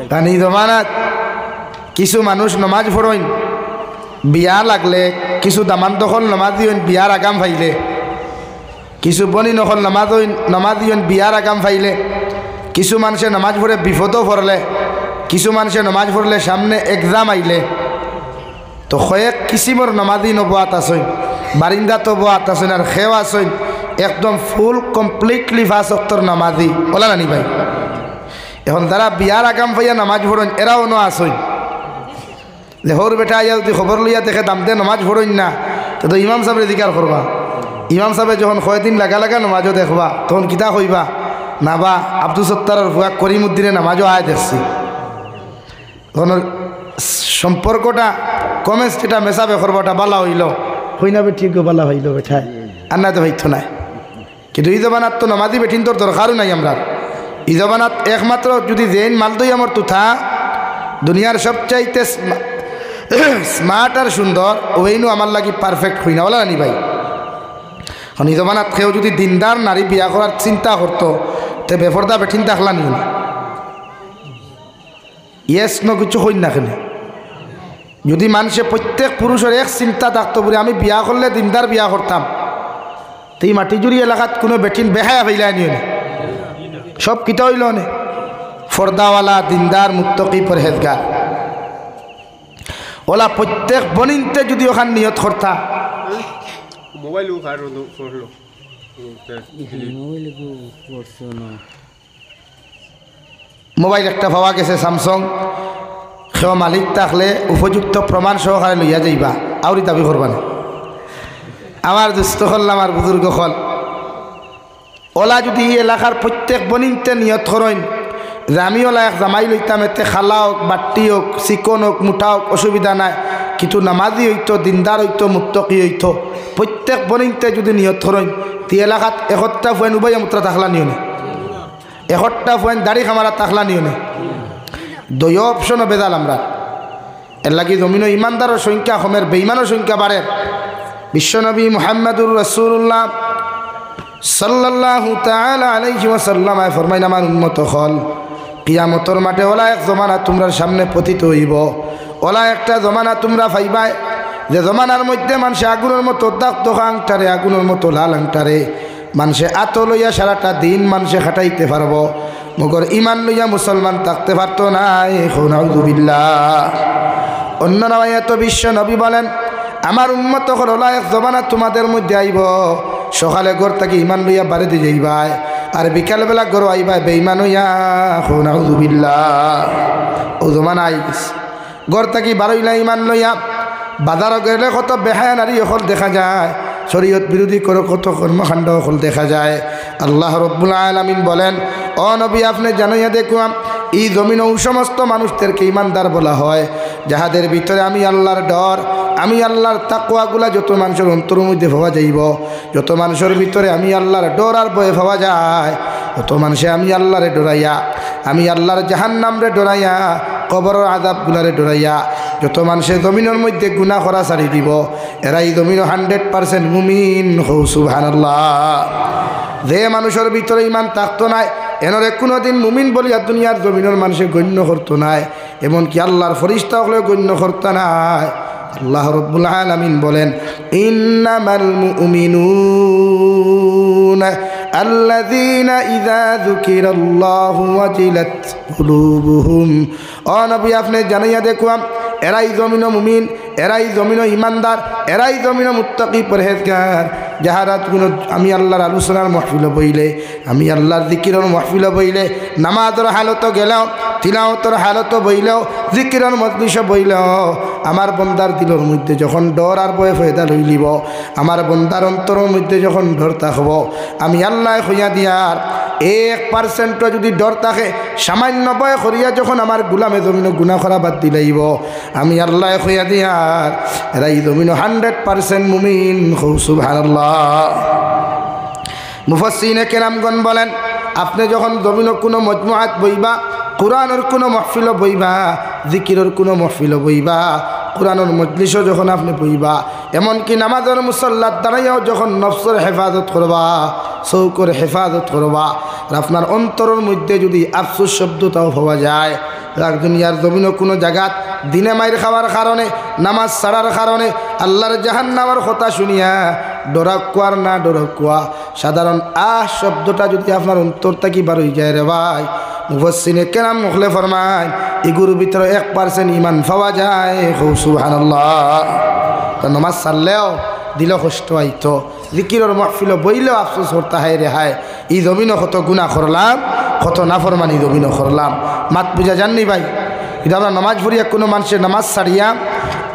কারণ এই জমানাত কিছু মানুষ নমাজ পড়ইন বিয়া লাগলে, কিছু দামান দখল নমাজি হইন বিয়ার আগাম ফাইলে, কিছু বনি নকল নমাজি হইন বিয়ার আগাম ফাইলে, কিছু মানুষে নমাজ পড়ে বিপদও পড়লে, কিছু মানুষে নমাজ পড়লে সামনে এক্সাম আইলে। তো কয়েক কিসিমর নমাজি নবাত আসইন, বারিন্দা তো বাত আসইন, আর খেও আসইন একদম ফুল কমপ্লিটলি 5 ওয়াক্তর নামাজি ওলা নানি ভাই। এখন যারা বিয়ার আগাম পাইয়া নামাজ পড়েন এরাও ন আসইন, যে হর বেটা আইয়া যদি খবর লইয়া দেখে দাম দে নমাজ পড়ইন না, তো ইমাম সাহেবের অধিকার করবা। ইমাম সাহেবে যখন কয়দিন লাগা লাগা নমাজও দেখবা, তখন কিতা কইবা না বা আব্দুল সত্তারের ভুয়া করিমউদ্দিনে নামাজও আয় দেখছি। তখন সম্পর্কটা কমেন্স যেটা মেশাবে করবাটা বালা হইল, হই না বে ঠিক বালা হইল বেঠায়, আর না তো হইতো নাই। কিন্তু এই জমানাত তো নামাজি বেঠিন তোর দরকারও নাই। আমরা এই জমানাত একমাত্র যদি জেন মালদই আমার তুথা দুনিয়ার সবচাইতে স্মার্ট আর সুন্দর ওইনু আমার লাগি পারফেক্ট হই না বলা নানি ভাই। এখন এই জমানাত কেউ যদি দিনদার নারী বিয়া করার চিন্তা করতো তে বেফরদা বেঠিন থাকলা নি না, ইয়েস ন কিছু হই না কেন। যদি মানুষে প্রত্যেক পুরুষের এক চিন্তা থাকতো বলে আমি বিয়া করলে দিনদার বিয়া করতাম, তো এই মাটিজুড়ি এলাকাত কোনো বেঠিন বেহায়া ফেলাই নিও না, সব কিতা হইল নে ফর্দাওয়ালা দিনদার মুত্তকি পরহেজগার ওলা প্রত্যেক বনিনতে যদি ওখান নিয়ত করতা। মোবাইল একটা পাওয়া গেছে স্যামসং, সেও মালিক থাকলে উপযুক্ত প্রমাণ সহকারে লইয়া যাইবা, আউরি দাবি করবা না। আমার দুস্থ হল আমার বুজুর্গ হল ওলা যদি এই এলাকার প্রত্যেক বনিনতে নিয়ত করেন যে আমি ওলা এক জামাই লইতাম, এতে খালা হোক বাট্টি হোক চিকন হোক মোটা হোক অসুবিধা নাই, কিন্তু নামাজি হইতো দিনদার হইতো মুত্তকি হইতো, প্রত্যেক বনিনতে যদি নিয়ত করেন তি এলাকাত 1টা ফুয়েন উভয় মুত্রা থাকলা নিও না, 1টা ফুয়েন দাড়ি খামারা থাকলা নিও না। 2 অপশনও বেজাল আমরা। এর লাগি জমিন ইমানদারের সংখ্যা কমের, বেঈমানের সংখ্যা বাড়ে। বিশ্বনবী মুহাম্মদুর রাসূলুল্লাহ সাল্লাল্লাহু তাআলা আলাইহি ওয়াসাল্লাম ফরমাইন আমার উম্মত হল কিয়ামতের মাঠে ওলা এক জমানা তোমরা সামনে পতিত হইব, ওলা একটা জমানা তোমরা পাইবাই যে জমানার মধ্যে মানুষে আগুনের মতো দাগ আংটারে, আগুনের মতো লাল আংটারে, মানুষে আত লইয়া সারাটা দিন মানুষে খাটাইতে পারব, মগর ইমান লইয়া মুসলমান থাকতে পারতো না। নাউযুবিল্লাহ। অন্য রাওয়ায়াত বিশ্ব নবী বলেন আমার উম্মত হল ওলা এক জমানা তোমাদের মধ্যে আইব, সকালে ঘর থেকে ইমান লইয়া বাড়িতে যাইবাই, আর বিকালবেলা ঘর আইবাই বেঈমান হইয়া। নাউযুবিল্লাহ। ও জমানা আই গেছে, ঘর থেকে বারইলা ইমান লইয়া, বাজারও গেলে কত বেহায়া নারী হল দেখা যায়, শরীয়ত বিরোধী করে কত কর্মকাণ্ড হল দেখা যায়। আল্লাহ রব্বুল আলামিন বলেন ও নবী আপনি জানাইয়া দেখুন এই জমিন ও সমস্ত মানুষদেরকে ইমানদার বলা হয় যাহাদের ভিতরে আমি আল্লাহর ডর, আমি আল্লাহর তাকওয়াগুলা যত মানুষের অন্তরের মধ্যে পাওয়া যাইব, যত মানুষের ভিতরে আমি আল্লাহর ডর আর ভয় পাওয়া যায়, যত মানুষে আমি আল্লাহরে ডরাইয়া, আমি আল্লাহর জাহান্নামরে ডরাইয়া, কবরের আযাবগুলারে ডরাইয়া যত মানুষের জমিনের মধ্যে গুনাহ করা ছাড়ি দিব, এরাই জমিন 100% মুমিন। হৌ সুবহানাল্লাহ। যে মানুষের ভিতরে ইমান থাকতো নাই এনরে কোনোদিন মুমিন বলিয়া দুনিয়ার জমিনের মানুষে গণ্য করতো নাই, এমনকি আল্লাহর ফেরেশতা হলেও গণ্য করতো নাই। আল্লাহ রাব্বুল আলামিন বলেন ইন্নামাল মুমিনুনা আল্লাযীনা ইযা যুকিরাল্লাহু ওয়াজিলাত কুলুবুহুম। ও নবী আপনি জানাইয়া দেখুন এরাই জমিন মুমিন, এরাই জমিন ইমানদার, এরাই জমিন মুত্তাকি পরহেজগার, যাহারা কোনো আমি আল্লাহর আলোচনার মাহফিল বইলে, আমি আল্লাহর জিকিরের মাহফিল বইলে, নামাজের হালত গেলেও, তিলাওয়াতের হালত বইলেও, জিকিরের মজলিস বইলেও আমার বন্দার দিলের মধ্যে যখন ডর আর ভয় ফয়দা লইলিব, আমার বন্দার অন্তরের মধ্যে যখন ডর থাকব, আমি আল্লাহ হইয়া দিয়ার 1% যদি ডর থাকে সামান্য ভয় করিয়া যখন আমার গুলামে জমিন গুনাহ করা বাদ দিলাইব, আমি আল্লাহ হইয়া দিয়ার এরা এই জমিন 100% মুমিন। সুবহানাল্লাহ। মুফাসসিরিনে কেরামগণ বলেন আপনি যখন জমিন কোনো মজমুআত বইবা, কোরআনের কোনো মাহফিল বইবা, জিকিরের কোনো মাহফিল বইবা, কোরআনের মজলিসও যখন আপনি বইবা, এমনকি নামাজের মুসল্লাত দাঁড়াইয়াও যখন নফসের হেফাজত করবা, চৌকর হেফাজত করবা, আর আপনার অন্তরের মধ্যে যদি আফসোস শব্দটাও পাওয়া যায়, দুনিয়ার জমিনও কোনো জায়গাত দিনে মাইর খাওয়ার কারণে নামাজ ছাড়ার কারণে আল্লাহর জাহান্নামের কথা শুনিয়া ডরাকুয়ার না ডরাকুয়া সাধারণ শব্দটা যদি আপনার অন্তর থেকে বার হয়ে যায় রে ভাই, মুফাসসিরে কেরাম মুখলে ফরমায় এগুলোর ভিতরে 1% ইমান পাওয়া যায়। সুবহানাল্লাহ। তো নামাজ ছাড়লেও দিল কষ্ট আইতো, জিকিরের মাহফিল বইলেও আফসোস করতে হায় রে হায়, এই জমিনও কত গুনাহ করলাম, কত নাফরমানি জমিনও করলাম। মাত বুঝা জাননি ভাই, এটা আমরা নামাজ পড়িয়া কোনো মানুষের নামাজ ছাড়িয়া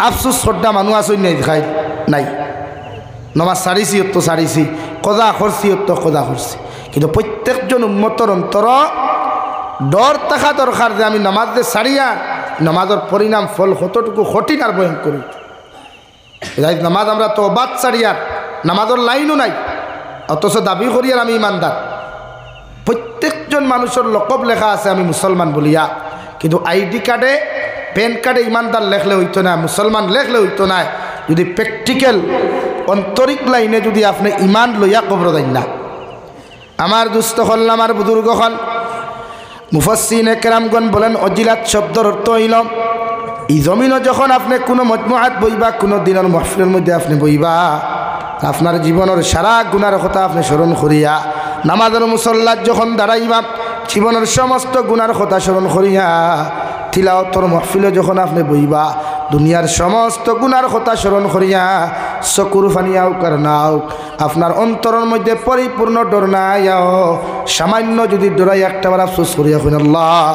আফসোস শ্রদ্ধা মানুষ আসই নাই দেখাই নাই। নামাজ ছাড়িছি তো ছাড়িছি, কদা করছি তো কদা করছি, কিন্তু প্রত্যেকজন উম্মতর অন্তর ডর থাকা দরকার যে আমি নামাজ দিয়ে ছাড়িয়া নামাজের পরিণাম ফল কতটুকু কঠিন আর ভয়ঙ্কর। নামাজ আমরা তো বাদ ছাড়িয়ার নামাজের লাইনও নাই, অথচ দাবি করিয়ার আমি ইমানদার। প্রত্যেকজন মানুষের লকব লেখা আছে আমি মুসলমান বলিয়া, কিন্তু আইডি কার্ডে প্যান কার্ডে ইমানদার লেখলে হইতো না, মুসলমান লেখলে হইতো না, যদি প্র্যাকটিক্যাল অন্তরিক লাইনে যদি আপনি ইমান লইয়া কবর দেন না। আমার দুস্থ হল, আমার বুজুর্গ হল, মুফাসসিরিনে কেরামগণ বলেন অজিলাত শব্দর অর্থ হইল এই জমিনও যখন আপনি কোনো মজমুআত বইবা, কোনো দিনের মাহফিলের মধ্যে আপনি বইবা, আপনার জীবনের সারা গুনার কথা আপনি স্মরণ করিয়া নামাজের মুসল্লাত যখন দাঁড়াইবা জীবনের সমস্ত গুনার কথা স্মরণ করিয়া তিলাওয়াতর মাহফিলে যখন আপনি বইবা দুনিয়ার সমস্ত গুনার কথা স্মরণ করিয়া চকুর ফানি আউক আর না আউক আপনার অন্তরের মধ্যে পরিপূর্ণ ডর নাই, সামান্য যদি ডরাই একটাবার আফসোস করিয়া শুন আল্লাহ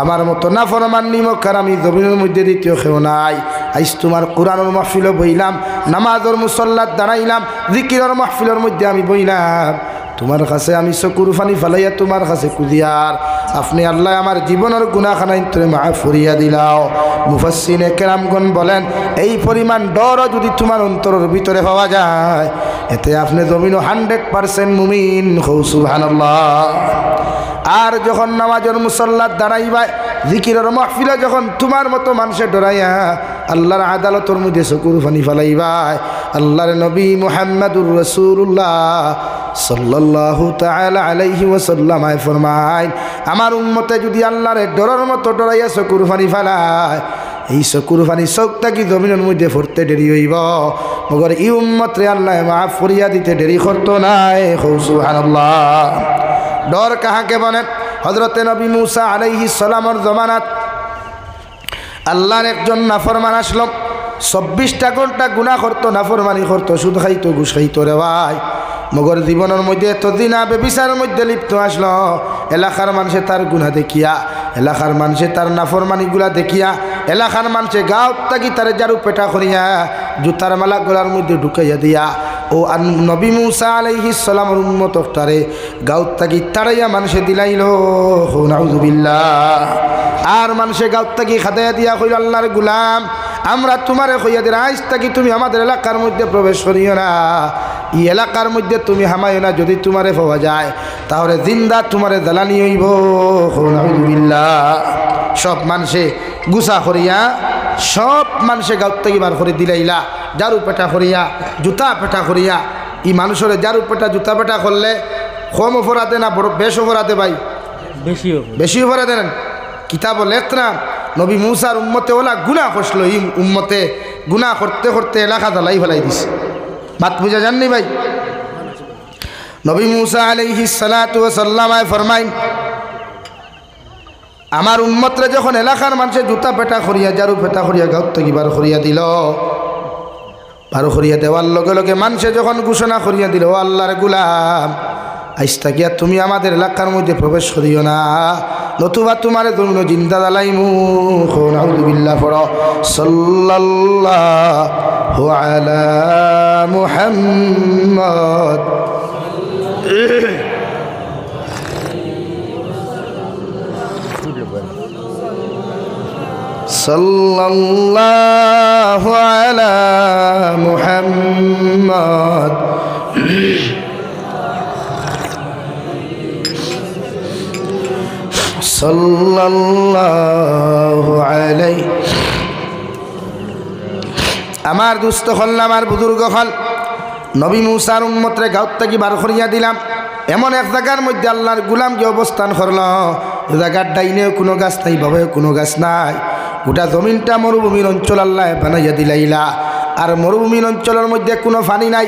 আমার মতো নাফরমান নিমক আমি জমিনের মধ্যে দ্বিতীয় কেউ নাই। আইস তোমার কোরআনের মাহফিলও বইলাম, নামাজের মুসল্লাত দাঁড়াইলাম, জিকিরের মাহফিলের মধ্যে আমি বইলাম, তোমার কাছে আমি চকুর ফানি ফালাইয়া তোমার কাছে কুদিয়ার আপনি আল্লাহ আমার জীবনের গুনাহখানাই তুমি মাফ করিয়া দিলাও। মুফাসসিরিনে কেরামগণ বলেন এই পরিমাণ ডরও যদি তোমার অন্তরের ভিতরে পাওয়া যায় এতে আপনি জমিনও 100% মুমিন। সুবহানাল্লাহ। আর যখন নামাজের মুসল্লাত দাঁড়াইবা জিকিরের মাহফিলে যখন তোমার মতো মানুষের ডরাইয়া আল্লাহর আদালতের মধ্যে চকুর ফানি ফালাইবা, আল্লাহর নবী মুহাম্মদুর রাসূলুল্লাহ সাল্লাল্লাহু তাআলা আলাইহি ওয়াসাল্লাম ফরমায় আমার উম্মতে যদি আল্লাহর ডরার মতো ডরাইয়া চকুর ফানি ফালায় এই চকুর ফানি চোখটা কি জমিনের মধ্যে পড়তে দেরি হইব, মগর এই উম্মতরে আল্লাহ মাফ করিয়া দিতে দেরি করতো নাই। সুবহানাল্লাহ। ডর কাহাকে বলেন? হযরতে নবী মুসা আলাইহিস সালামের জমানাত আল্লাহর একজন নাফরমান আসলো, 24টা ঘন্টা গুনাহ করতো, নাফরমানি করতো, সুদ খাইতো, ঘুষ খাইতো রে ভাই, মগর জীবনের মধ্যে এতদিন বেবিচারের মধ্যে লিপ্ত আসলো। এলাকার মানুষে তার গুনাহ দেখিয়া, এলাকার মানুষে তার নাফরমানিগুলা দেখিয়া, এলাকার মানুষে গাঁত থাকি তার জারু পেটা করিয়া জুতার মালা গলার মধ্যে ঢুকাইয়া দিয়া ও নবী মুসা আলাইহিস সালামের উম্মতটারে গাঁত থাকি তাড়াইয়া মানুষে দিলাইল। নাউযুবিল্লাহ। আর মানুষে গাঁত থাকি খাদাইয়া দিয়া কইল আল্লাহর গুলাম আমরা তোমারে কইয়া দিই আজ থাকি তুমি আমাদের এলাকার মধ্যে প্রবেশ করিও না, এই এলাকার মধ্যে তুমি হামাইও না, যদি তোমারে পাওয়া যায় তাহলে জিন্দা তোমারে জ্বালানি হইব। নাউযুবিল্লাহ। সব মানুষে গুছা করিয়া সব মানুষে গাঁত থেকে বার করে দিলাইলা, জারু পেটা করিয়া জুতা পেটা করিয়া। এই মানুষের জারু পেটা জুতা পেটা করলে কম অপরাধে না বড় বেশ অপরাধে ভাই? বেশি অপরাধে নেন। কিতাব লেখনা নবী মুসার উম্মতে ওলা গুনাহ করছিল, এই উম্মতে গুনাহ করতে করতে এলাকা জ্বালাই ফেলাই দিছে। বাত বুঝা জাননি ভাই? নবী মুসা আলাইহিস সালাতু ওয়াস সালাম ফরমাইন আমার উম্মতরে যখন এলাকার মানুষের জুতা পেটা করিয়া জারু পেটা করিয়া গাঁত থেকে বার করিয়া দিল, বার করিয়া দেওয়ার লগে লগে মানুষে যখন ঘোষণা করিয়া দিল ও আল্লাহর গুলাম আজ থাকিয়া তুমি আমাদের এলাকার মধ্যে প্রবেশ করিও না, নতুবা তোমারে তুমি জিন্দা জ্বালাইমু। নাউযুবিল্লাহ। পড়ো সাল্লাল্লাহু আলা মুহাম্মদ। সাল্লাল্লাহু আলা মুহাম্মদ। সাল্লাল্লাহু আলাইহি। আমার দুস্থ হল, আমার বুজুর্গ হল, নবী মুসার উম্মতরে গাঁত থেকে বার করিয়া দিলাম, এমন এক জায়গার মধ্যে আল্লাহর গুলাম যে অবস্থান করল জায়গার ডাইনেও কোনো গাছ নাই, বাবাও কোনো গাছ নাই। গোটা জমিনটা মরুভূমির অঞ্চল আল্লাহ বানাইয়া দিলাইলা। আর মরুভূমির অঞ্চলের মধ্যে কোনো পানি নাই,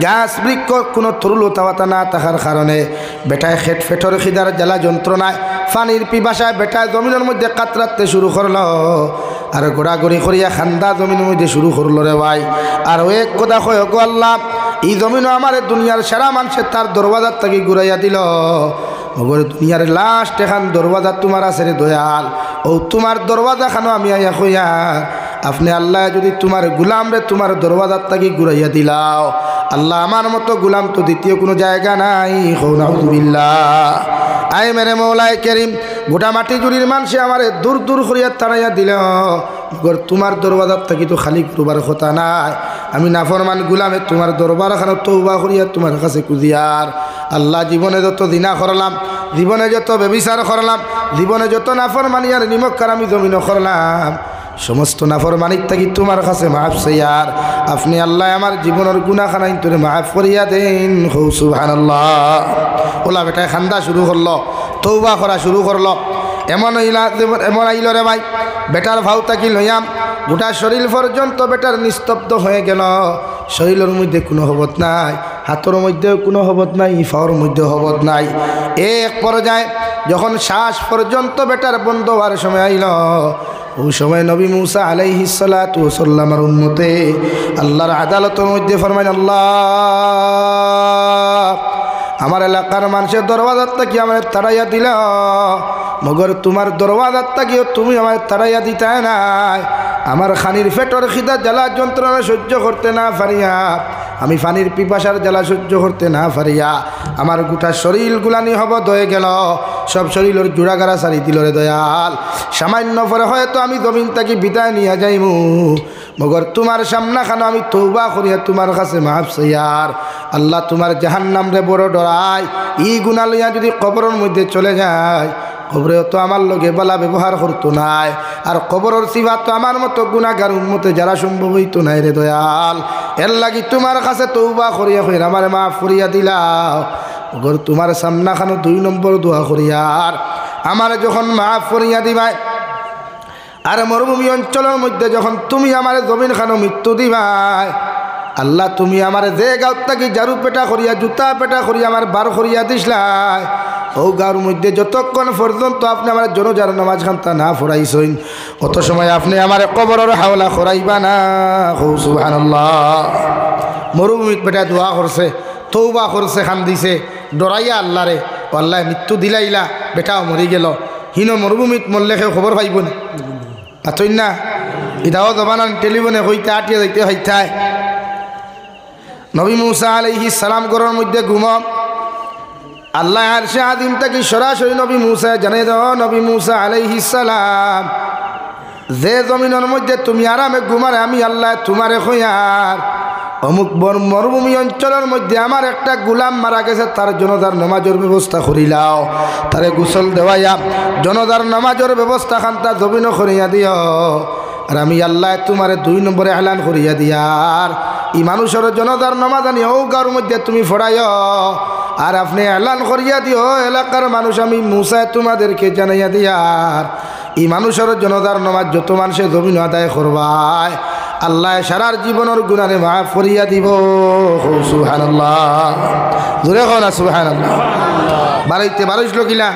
গাছ বৃক্ষ কোনো তরুলতা না থাকার কারণে বেটায় খেট ফেটর খিদার জ্বালা যন্ত্রণায় পানির পিপাসায় বেটায় জমিনের মধ্যে কাতরাতে শুরু করলো। আর গোড়াগড়ি করিয়া খান্দা জমিনের মধ্যে শুরু করলো রে ভাই। আর ও এক কথা কয়, গো আল্লাহ এই জমিনও আমার দুনিয়ার সারা মানুষের তার দরওয়াজার থেকে ঘুরাইয়া দিল। মগর দুনিয়ার লাস্ট এখান দরওয়াজা তোমার আছে রে দয়াল। ও তোমার দরওয়াজা খানো আমি আইয়া কইয়া আপনি আল্লাহ যদি তোমার গুলাম রে তোমার দরওয়াজার থেকে ঘুরাইয়া দিলাও, আল্লাহ আমার মতো গুলাম তো দ্বিতীয় কোনো জায়গা নাই। নাউযুবিল্লাহ। আয় মেরে মৌলায় করিম, গোটা মাটি জুড়ির মানুষে আমারে দূর দূর করিয়া তাড়াইয়া দিল। তোমার দরবাজার থাকি তো খালি করবার কথা নাই। আমি নাফরমান গুলামে তোমার দরবার খানো তওবা করিয়া তোমার কাছে কুজিয়ার। আল্লাহ জীবনে যত দিনা করলাম, জীবনে যত ব্যভিচার করলাম, জীবনে যত নাফরমানিয়ার নিমক্কার আমি জমিন করলাম, সমস্ত নাফরমানিক থাকি তোমার কাছে মাফ চাইয়ার। আপনি আল্লাহ আমার জীবনের গুনাহখানাই তোরে মাফ করিয়া দেন। সুবহানাল্লাহ। ওলা বেটায় খান্দা শুরু করলো, তওবা করা শুরু করলো। এমন আইল রে ভাই, বেটার ভাও তাকি লইয়াম গোটা শরীর পর্যন্ত বেটার নিস্তব্ধ হয়ে গেল। শরীরের মধ্যে কোনো হবত নাই, হাতের মধ্যেও কোনো হবত নাই, পাওয়ার মধ্যেও হবত নাই। এক পর্যায়ে যখন শ্বাস পর্যন্ত বেটার বন্ধ হওয়ার সময় আইল, ওই সময় নবী মুসা আলাইহিস সালাতু ওয়াস সালামের উম্মতে আল্লাহর আদালতের মধ্যে ফরমায়, আল্লাহ আমার এলাকার মানুষের দরওয়াজার তাকি আমার তাড়াইয়া দিল, মগর তোমার দরওয়াজার তাকিও তুমি আমার তাড়াইয়া দিতে নাই। আমার খানির ফেটর খিদা জ্বালা যন্ত্রণা সহ্য করতে না পারিয়া, আমি পানির পিপাসার জ্বালা সহ্য করতে না পারিয়া আমার গোটা শরীর গুলানি হবদ হয়ে গেল। সব শরীরের জোড়াগাড়া সারি দিল রে দয়াল। সামান্য পরে হয়তো আমি জমিন তাকি বিদায় নিয়ে যাইমু, মগর তোমার সামনা খানো আমি তওবা করিয়া তোমার কাছে মাফ চাইয়ার। আল্লাহ তোমার জাহান্নাম রে বড় ডরাই। ই গুনাহ লইয়া যদি কবরের মধ্যে চলে যায়, কবরে তো আমার লগে বলা ব্যবহার করতো নাই। আর কবরের সিফাত তো আমার মতো গুনাহগার উম্মতে যারা সম্ভব হইতো নাই রে দয়াল। এর লাগি তোমার কাছে তওবা করিয়া কইরা আমারে মাফ করিয়া দিলাও। মগর তোমার সামনা খানো 2 নম্বর দোয়া করিয়ার আমার যখন মাফ করিয়া দিবাই, আর মরুভূমি অঞ্চলের মধ্যে যখন তুমি আমার জমিন খানো মৃত্যু দিবাই, আল্লাহ তুমি আমার যে গাঁত থাকি জারু পেটা করিয়া জুতা পেটা করিয়া আমার বার করিয়া দিসলাই, ও গাঁর মধ্যে যতক্ষণ পর্যন্ত আপনি আমার জনজার নামাজ খান্তা না ফোরাইছেন, অত সময় আপনি আমার কবরের হাওলা করাইবা না। সুবহানাল্লাহ। মরুভূমিত পেটা দোয়া করছে, তওবা করছে, খান দিছে, ডরাইয়া আল্লাহ রে, আল্লাহ মৃত্যু দিলাইলা, বেটাও মরি গেল। হিন মরুভূমিত মরলে কেউ খবর পাইব না, পাতই না। ইদাও জবানান টেলিফোনে হইতে আটিয়া যাইতে হইতায়। নবী মুসা আলাইহিস সালাম ঘরের মধ্যে ঘুম, আল্লাহ আরশে আযীম থেকে সরাসরি নবী মুসা জানিয়ে দাও, নবী মুসা আলাইহিস সালাম যে জমিনের মধ্যে তুমি আরামে ঘুমারে আমি আল্লাহ তোমারে কইয়ার অমুক মরুভূমি অঞ্চলের মধ্যে আমার একটা গুলাম মারা গেছে, তার জনতার নামাজের ব্যবস্থা করিলাও, তারে গোসল দেওয়াইয়া জনতার নামাজের ব্যবস্থা খান্তা জমিন করিয়া দিও। আর আমি আল্লাহ তোমারে 2 নম্বরে এলান করিয়া দিয়ার ই মানুষের জনতার নামাজ আনি ও গাঁর মধ্যে তুমি ফড়াইও। আর আপনি এলান করিয়া দিও এলাকার মানুষ আমি মুসা তোমাদেরকে জানাইয়া দিয়ার ই মানুষের জনতার নামাজ যত মানুষে জমিন আদায় করবায় আল্লাহ সারার জীবনের গুনাহে মাফ করিয়া দিব। সুবহানাল্লাহ। জোরে কও না সুবহানাল্লাহ। বাড়াইতে বারোশ লোকিলা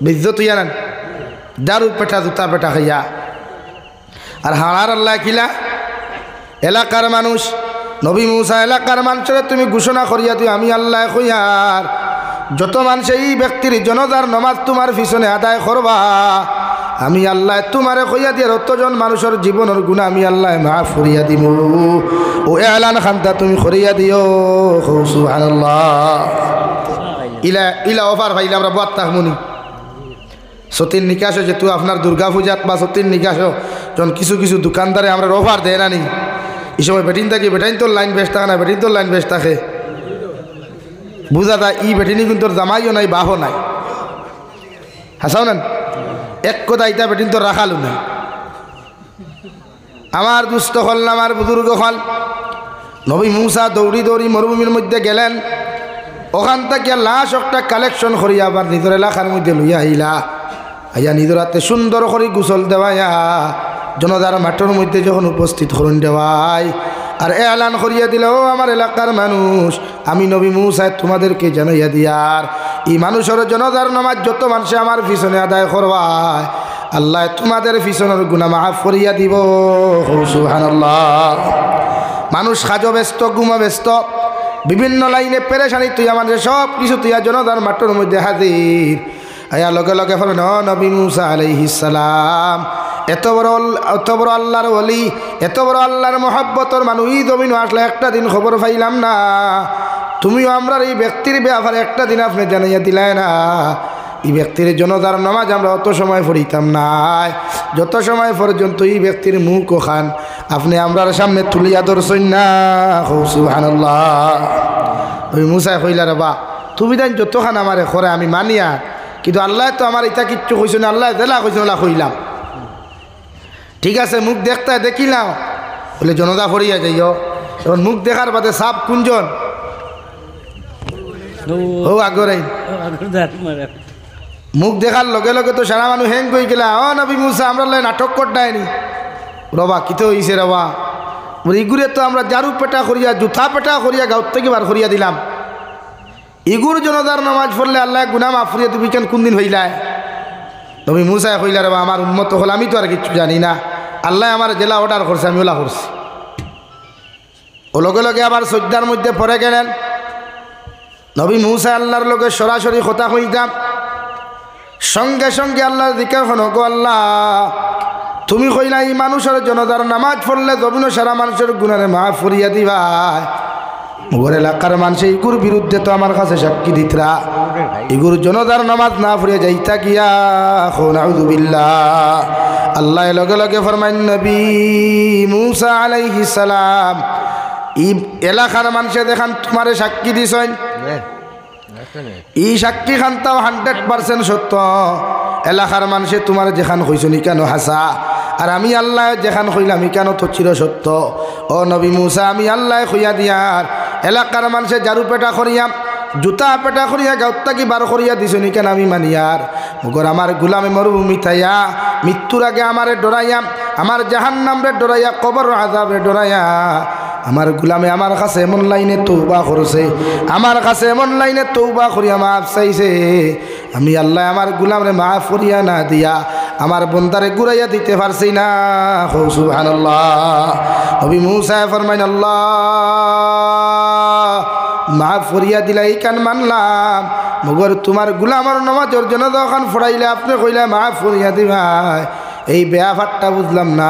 বিজ্জত ইয়ান দারু পেটা জুতা পেটা খাইয়া। আর হাড়ার আল্লাহ কিলা এলাকার মানুষ নবী মুসা এলাকার মানুষের তুমি ঘোষণা করিয়া দিও আমি আল্লাহ কইয়ার যত মানুষ এই ব্যক্তির জনতার নামাজ তোমার পিছনে আদায় করবা আমি আল্লাহ তোমারে কইয়া দিয়ে অতজন মানুষের জীবনের গুনাহ আমি আল্লাহ মাফ করিয়া দিব। ও এলান খান্তা তুমি করিয়া দিও। সুবহানাল্লাহ। ইলা ইলা অফার ভাইলা আমরা বাত তাহমুনি সতীর নিকাশ যেহেতু আপনার দুর্গা পূজাত বা সতীর নিকাশ যখন কিছু কিছু দোকানদারে আমরা অফার দেয় না নি এই সময় বেটিন থাকি বেটাইন তোর লাইন বেশ থাকে না বেটিন তোর লাইন বেশ থাকে বুঝা যায় ই বেটিনি কিন্তু জামাইও নাই বাহও নাই হাসাও না এক কথা ইটা বেটিন তোর রাখালো না। আমার দুস্থ হল না আমার বুজুর্গ হল নবী মুসা দৌড়ি দৌড়ি মরুভূমির মধ্যে গেলেন ওখান থেকে লাশ একটা কালেকশন করিয়া আবার নিজের এলাকার মধ্যে লইয়া আইলা, আইয়া নিজের হাতে সুন্দর করে গোসল দেওয়াইয়া জনতার মাঠের মধ্যে যখন উপস্থিত করুন দেওয়াই আর এলান করিয়া দিল, ও আমার এলাকার মানুষ, আমি নবী মুসা তোমাদেরকে জানাইয়া দিয়ার এই মানুষের জনতার নামাজ যত মানুষে আমার পিছনে আদায় করবায় আল্লাহ তোমাদের পিছনের গুনাহ মাফ করিয়া দিব। সুবহানাল্লাহ। মানুষ খাজো ব্যস্ত, ঘুমা ব্যস্ত, বিভিন্ন লাইনে পেরেশানি, তুই আমাদের সব কিছু তুই জনতার মাঠের মধ্যে হাজির। আয়া লগে লগে বলেন, ও নবী মুসা আলাইহিস সালাম, এত বড় আল্লাহর ওলি, এত বড় আল্লাহর মহব্বতর মানুষ এই জমিন আসলে একটা দিন খবর পাইলাম না, তুমিও আমরা এই ব্যক্তির ব্যাপারে একটা দিন আপনি জানাইয়া দিলাই না। এই ব্যক্তির জনতার নামাজ আমরা অত সময় পড়িতাম না, যত সময় পর্যন্ত এই ব্যক্তির মুখ ওখান আপনি আমরার সামনে তুলিয়া ধরছেন না। সুবহানাল্লাহ। ওই মুসাই কইলা, রে বা তুমি দেন যতখান আমারে করে আমি মানিয়া, কিন্তু আল্লাহ তো আমার এটা কিচ্ছু কইছে না, আল্লাহ জেলা কইছে না, কইলাম ঠিক আছে, মুখ দেখতে দেখিলাম বলে জনতা ফরিয়া যাইও। এখন মুখ দেখার বাদে সাপ কুঞ্জন ও আগরে মুখ দেখার লগে লগে তো সারা মানুষ হ্যাং কই গেলা, ও নবী মুসা আমরা নাটক করতাইনি রবা কিতে হইছে রবা, বলে ইগুরে তো আমরা জারু পেটা করিয়া জুথা পেটা করিয়া গাঁত থেকে বার করিয়া দিলাম, ইগুর জনতার নামাজ পড়লে আল্লাহ গুনাহ মাফ করিয়া তুমি কেন কোন দিন হইলায়? নবী মুসা কইলা, রে আমার উন্মত হল, আমি তো আর কিছু জানি না, আল্লাহ আমার জেলা অর্ডার করছে, আমি ওলা করছি। ও লগে লগে আবার সজ্জার মধ্যে পড়ে গেলেন। নবী মুসা আল্লাহর লগে সরাসরি কথা হইতাম, সঙ্গে সঙ্গে আল্লাহর দিকে হনো, গো আল্লাহ তুমি কইলা এই মানুষের জনতার নামাজ পড়লে জমিন সারা মানুষের গুনারে মাফ করিয়া দিবা, মোর এলাকার মানুষ ইগুর বিরুদ্ধে তো আমার কাছে সাক্ষী দিতরা, ইগুর জনতার নামাজ না পড়িয়া যাইতা গিয়া নাউযু বিল্লাহ। আল্লাহ লগে লগে ফরমাইন, নবী মুসা আলাইহিস সালাম এই এলাকার মানুষে দেখান তোমারে সাক্ষী দিছেন, এই সাক্ষী খানটাও 100% সত্য, এলাকার মানুষে তোমার যেখান কইছো নি কেন হাসা, আর আমি আল্লাহ যেখান কইলাম কেন তো চির সত্য। ও নবী মুসা আমি আল্লাহ কইয়া দিয়ার এলাকার মানুষে জারু পেটা করিয়াম, জুতা পেটা করিয়া গাঁত কি বার করিয়া দিছো নি কেন আমি মানিয়ার, মগর আমার গুলামে মরুভূমি থাইয়া মৃত্যুর আগে আমারে ডরাইয়া, আমার জাহান্নাম রে ডরাইয়া, কবর আযাব রে ডরাইয়া, আমার গুলামে আমার কাছে এমন লাইনে তওবা করছে, আমার কাছে এমন লাইনে তওবা করিয়া মাফ চাইছে, আমি আল্লাহ আমার গুলামরে মাফ করিয়া না দিয়া আমার বন্দারে ঘুরাইয়া দিতে পারছি না। সুবহানাল্লাহ। নবী মুসা ফরমাইন, আল্লাহ মাফ করিয়া দিলা এই কান মানলাম, মগর তোমার গুলামর নামাজের জন্য যখন ফড়াইলে আপনি কইলা মাফ করিয়া দিবাই, এই ব্যাপারটা বুঝলাম না।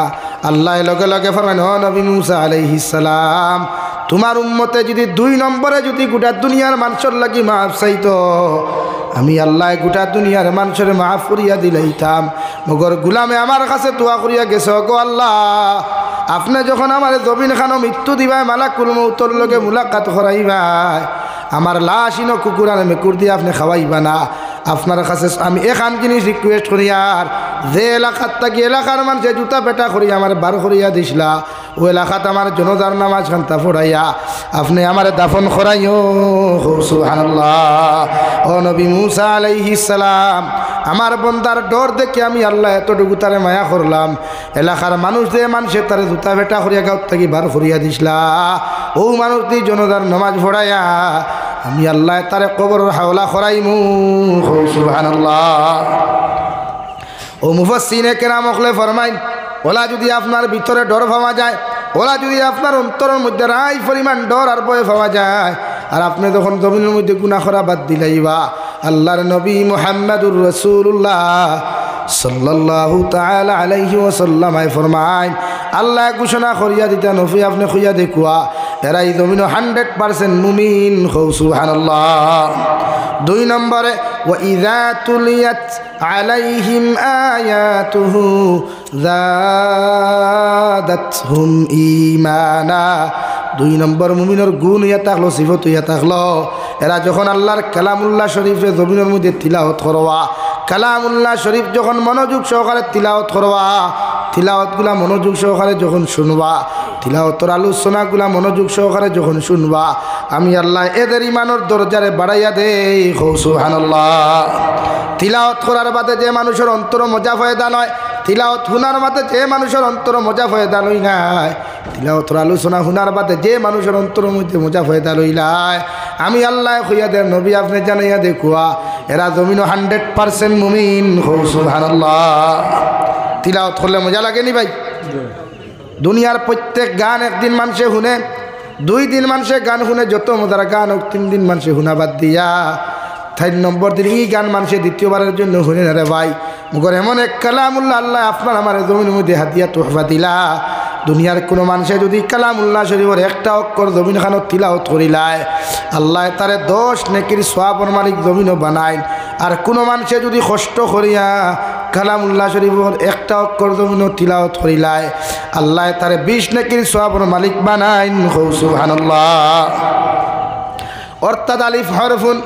আল্লাহ লগে লগে ফরমাইন, ও নবী মুসা আলাইহিস সালাম তোমার উম্মতে যদি 2 নম্বরে যদি গোটা দুনিয়ার মানুষের লাগি মাফ চাইতো, আমি আল্লাহ গোটা দুনিয়ার মানুষের মাফ করিয়া দিলাইতাম, মগর গুলামে আমার কাছে দোয়া করিয়া গেছে, গো আল্লাহ আপনি যখন আমার জমিন খানো মৃত্যু দিবাই, মালাকুল মউতর লগে মুলাকাত করাইবাই, আমার লাশ ইনো কুকুর আর মেকুর দিয়ে আপনি খাওয়াইবা না, আপনার কাছে আমি এখান জিনিস রিকোয়েস্ট করি, আর যে এলাকার থাকি এলাকার মানুষে জুতা পেটা করিয়া আমার বার করিয়া দিছিলা, ও এলাকাত আমার জনতার নামাজ খান্তা পড়াইয়া আপনি আমার দাফন করাইও। সুবহানাল্লাহ। ও নবী মুসা আলাইহিস সালাম আমার বন্দার ডর দেখে আমি আল্লাহ এতটুকু তারে মায়া করলাম, এলাকার মানুষ যে মানুষের তারে জুতা পেটা করিয়া গাঁত থাকি বার করিয়া দিছিলা, ও মানুষ দিয়ে জনতার নামাজ পড়াইয়া আমি আল্লাহ তারে কবরের হাওলা করাইমু। সুবহানাল্লাহ। ও মুফাসসিরিনে কেরাম হলে ফরমাইন, ওলা যদি আপনার ভিতরে ডর পাওয়া যায়, ওলা যদি আপনার অন্তরের মধ্যে রাই পরিমাণ ডর আর ভয় পাওয়া যায়, আর আপনি যখন জমিনের মধ্যে গুনাহ করা বাদ দিলাইবা, আল্লাহর নবী মুহাম্মদুর রাসূলুল্লাহ সাল্লাল্লাহু তাআলা আলাইহি ওয়াসাল্লাম ফরমায়, আল্লাহ ঘোষণা করিয়া দিতা, নবী আপনি কইয়া দেখুয়া এরাই জমিন 100% মুমিন। সুবহানাল্লাহ। 2 নম্বরে, ওয়া ইযা তুলিয়াত আলাইহিম আয়াতুহু যাদাতহুম ঈমানা। 2 নম্বর মুমিনের গুণ ইয়া থাকলো, সিফত ইয়া থাকলো, এরা যখন আল্লাহর কালামুল্লাহ শরীফে জমিনের মধ্যে তিলাওয়াত করবা, কালামুল্লাহ শরীফ যখন মনোযোগ সহকারে তিলাওয়াত করবা, তিলাওয়াতগুলা মনোযোগ সহকারে যখন শুনবা, তিলাওয়াতের আলোচনাগুলা মনোযোগ সহকারে যখন শুনবা আমি আল্লাহ এদের ইমানের দরজারে বাড়াইয়া দেই সুবহানাল্লাহ। তিলাওয়াত করার বাদে যে মানুষের অন্তর মজা ফয়দা নয়, তিলাওয়াত শুনার বাদে যে মানুষের অন্তর মজা ফয়দা লই নাই, তিলাওয়াতের আলোচনা শুনার বাদে যে মানুষের অন্তর মধ্যে মজা ফয়দা লইলাই, আমি আল্লাহ কইয়া দে নবী আপনি জানাইয়া দেখুয়া এরা জমিন 100% মুমিন সুবহানাল্লাহ। তিলাওয়াত করলে মজা লাগেনি ভাই? দুনিয়ার প্রত্যেক গান একদিন মানুষে শুনে, 2 দিন মানুষে গান শুনে, যত মজার গান হোক 3 দিন মানুষে শুনা বাদ দিয়া 4 নম্বর দিন এই গান মানুষে দ্বিতীয়বারের জন্য শুনে না রে ভাই। মগর এমন এক কালামুল্লাহ আল্লাহ আপনার আমার জমিনের মধ্যে হাতিয়া তোহফা দিলা। দুনিয়ার কোনো মানুষে যদি কালামুল্লাহ শরীফের একটা অক্ষর জমিন খানো তিলাওয়াত করিলায় আল্লাহ তারে 10 নেকির সওয়াবের মালিক জমিনও বানায়। আর কোনো মানুষে যদি কষ্ট করিয়া কালামুল্লাহ শরীফের একটা অক্ষর জমিনও তিলাওয়াত করিলায় আল্লাহ তারে 20 নেকির সওয়াবের মালিক বানায় সুবহানাল্লাহ। অর্থাৎ আলিফ হরফুন,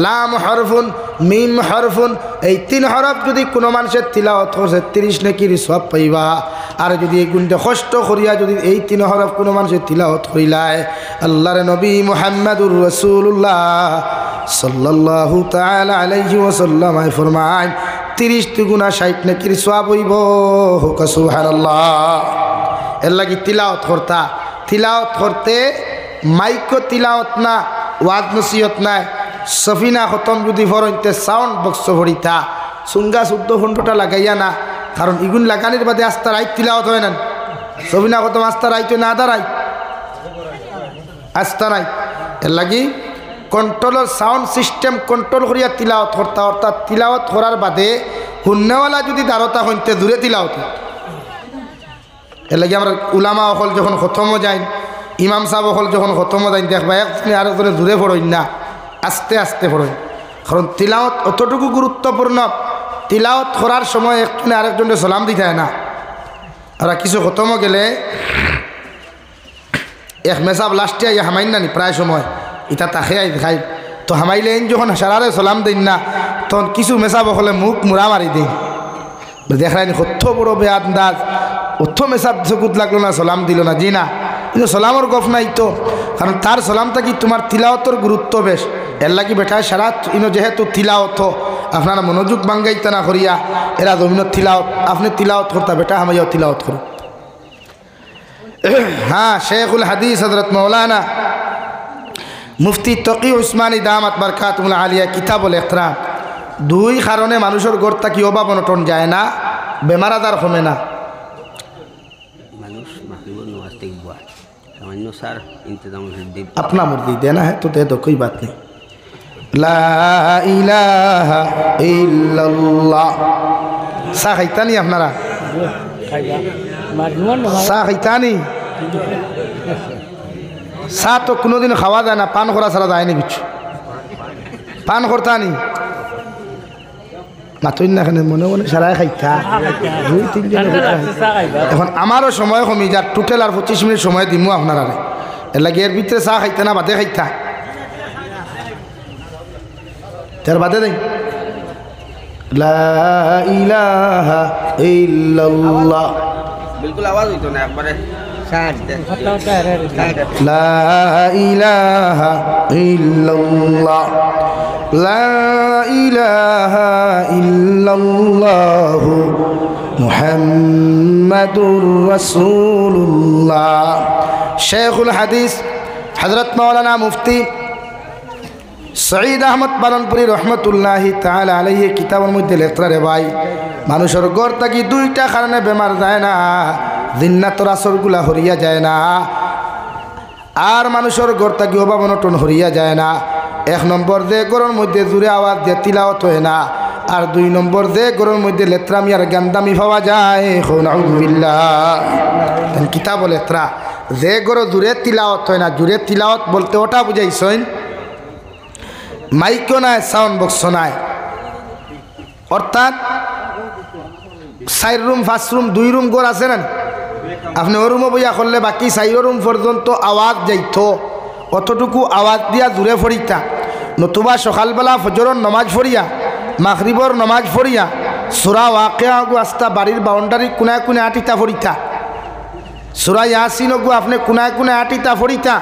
লাম হরফুন, মিম হরফুন, এই 3 হরফ যদি কোনো মানুষের তিলাওয়াত করছে 30 নেকির সওয়াব পাইবা। আর যদি এই গুণটা কষ্ট করিয়া যদি এই 3 হরফ কোনো মানুষের তিলাওয়াত করিলায় আল্লাহর নবী মুহাম্মদুর রাসূলুল্লাহ সাল্লাল্লাহু তাআলা আলাইহি ওয়াসাল্লাম ফরমায় 30 দুগুণা 60 নেকির সওয়াব হইব সুবহানাল্লাহ। এর লাগি তিলাওয়াত করতা, তিলাওয়াত করতে মাইকো তিলাওয়াত না, ওয়াজ নসিহত নাই, সফিনা খতম যদি ফরইতে সাউন্ড বক্স ভরিতা সুঙ্গা 14-15টা লাগাইয়া না, কারণ ইগুন লাগানির বাদে আস্তা রাইত তিলাওয়াত হয় না। সফিনা খতম আস্তা রাইতে না দাঁড়াই আস্তা রাইত। এর লাগি কন্ট্রোলের সাউন্ড সিস্টেম কন্ট্রোল করিয়া তিলাওয়াত করতা। অর্থাৎ তিলাওয়াত করার বাদে হুন্নেওয়ালা যদি দাঁড়তা হইতে দূরে তিলাওয়াত। এর লাগি আমরা উলামা অকল যখন খতমও যাই, ইমাম সাহেব অকল যখন খতমও যাই দেখবা একজনে আরেকজনে দূরে পড়ইন না, আস্তে আস্তে পড়েন। কারণ তিলাওয়াত অতটুকু গুরুত্বপূর্ণ, তিলাওয়াত করার সময় একজনে আরেকজনে সালাম দিতে হয় না। আর কিছু খতমও গেলে এক মেসাব লাস্টে আইয়া হামাইন নানি প্রায় সময় ইটা তাকে আই দেখাই তো হামাইলে যখন সারারে সালাম দিন না তখন কিছু মেসাব হলে মুখ মুড়া মারি দিন দেখায়নি কত বড় বেআন্দাজ, অত মেসাব চকুত লাগলো না, সালাম দিল না। জি না, কিন্তু সালামর গফ নাই তো, কারণ তার সালামটা কি তোমার তিলাওয়াতর গুরুত্ব বেশ। এর লাগি বেটায় সারা ইনো যেহেতু তিলাওয়াত আপনারা মনোযোগ বাঙ্গাইতে না করিয়া এরা জমিনত তিলাওয়াত আপনি তিলাওয়াত করতা বেটা হামাইয়াও তিলাওয়াত করো। হ্যাঁ, শেখুল হাদিস হযরত মৌলানা মুফতি তকি উসমানী দামাত বারকাতুল আলিয়া কিতাবুল ইকরাম 2 কারণে মানুষের গড় থাকি অভাব অনটন যায় না, বেমার আজার কমে না। अपना मुर्दी देना है तो दे दो, कोई बात नहीं। ला इलाहा इल्लल्लाह सा खाइतानी আপনারা सा খাইতানি सा तो কোনোদিন খাওয়া যায় না, পান করা ছাড়া যায় না কিছু। পান করতানি মাতুই না এখানে মনে মনে সারাই খাইতা 2-3 জন। এখন আমারও সময় কমি যার টোটাল আর 25 মিনিট সময় দিমু আপনারা। এর লাগে এর ভিতরে চা খাইতা না বাদে খাইতা তার বাদে দেই লা ইলাহা ইল্লাল্লাহ বিলকুল আওয়াজ হইতো না একবারে লা ইলাহা ইল্লাল্লাহ লা ইলাহা ইল্লাল্লাহু মুহাম্মাদুর রাসূলুল্লাহ। শেখুল হাদিস হযরত মাওলানা মুফতি সঈদ আহমদ পালনপুরি রহমতুল্লাহি তাআলা আলাইহি কিতাবের মধ্যে লেখা রে ভাই, মানুষের গড় থাকি 2টা কারণে বেমার যায় না, জিন্নাতর আসরগুলা হরিয়া যায় না, আর মানুষের গড় থাকি অভাব অনটন হরিয়া যায় না। 1 নম্বর যে গড়ের মধ্যে জোরে আওয়াজ দিয়ে তিলাওয়াত হয় না, আর 2 নম্বর যে গড়ের মধ্যে লেত্রামি আর গান্দামি পাওয়া যায়। নাউযুবিল্লাহ। কিতাব লেত্রা যে গড় জোরে তিলাওয়াত হয় না, জোরে তিলাওয়াত বলতে ওটা বুঝাইছেন মাইকও নাই, সাউন্ড বক্স নাই, অর্থাৎ 4 রুম 5 রুম 2 রুম ঘর আছে না, আপনি ও রুমও বইয়া করলে বাকি 4 রুম পর্যন্ত আওয়াজ যাইত, অতটুকু আওয়াজ দিয়া দূরে ফরিতা। নতুবা সকালবেলা ফজরের নমাজ ফরিয়া মাগরিবর নমাজ ফরিয়া সূরা ওয়াকিয়া আস্তা বাড়ির বাউন্ডারি কোনায় কোনায় আটিতা ফরিতা। সূরা ইয়াসিন গো আপনি কোনায় কোনায় আটিতা ফড়িতা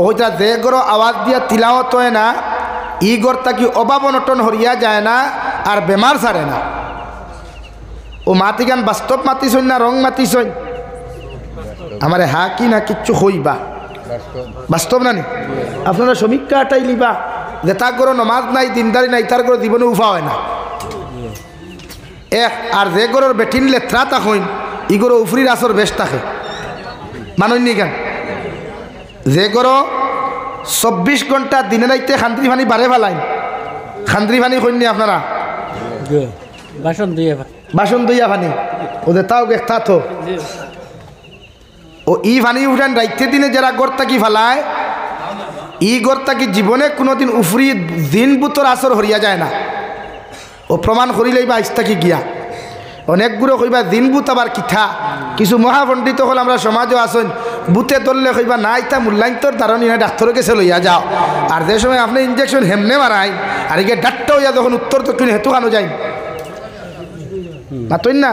ওইটা যে গরো আওয়াজ দিয়া তিলাওয়াত হয় না ই গর তাকি অভাব অনটন হরিয়া যায় না আর বেমার ছাড়ে না। ও মাতি গান বাস্তব মাতিছই না রং মাতিছই? আমারে হা কি না কিচ্ছু হইবা বাস্তব না নি? আপনারা সমীক্ষা আটাই লিবা যে তার গরো নমাজ নাই দিনদারি নাই তার গরো জীবনে উফা হয় না এক। আর যে গরোর বেটিন লেত্রা তা হইন ই গরো উফরির আসর বেশ থাকে মাননি কেন? যে গরো 24 ঘন্টা দিনে রাইতে খান্দ্রি পানি বাড়ে ফেলাইন, খান্দ্রি পানি কইনি আপনারা বাসন দইয়া পানি ওদের তাও গেতা তো ও ই পানি উঠান রাইতে দিনে যারা গড় কি ফেলায় ই গড় কি জীবনে কোনোদিন উফরি দিন বুতর আসর হরিয়া যায় না। ও প্রমাণ করিলেই বা আইস্তাকি গিয়া অনেকগুলো কইবা দিন বুত আবার কিঠা কিছু মহাপণ্ডিত হল আমরা সমাজও আসেন বুতে ধরলে কইবা না ইতা মূল্যায়ন্তর ধারণী না ডাক্তারের কাছে লইয়া যাও। আর যে সময় আপনি ইঞ্জেকশন হেমনে মারাই আর একে ডাক্তার হইয়া যখন উত্তর দক্ষিণ হেতু খানো যাই মাতই না।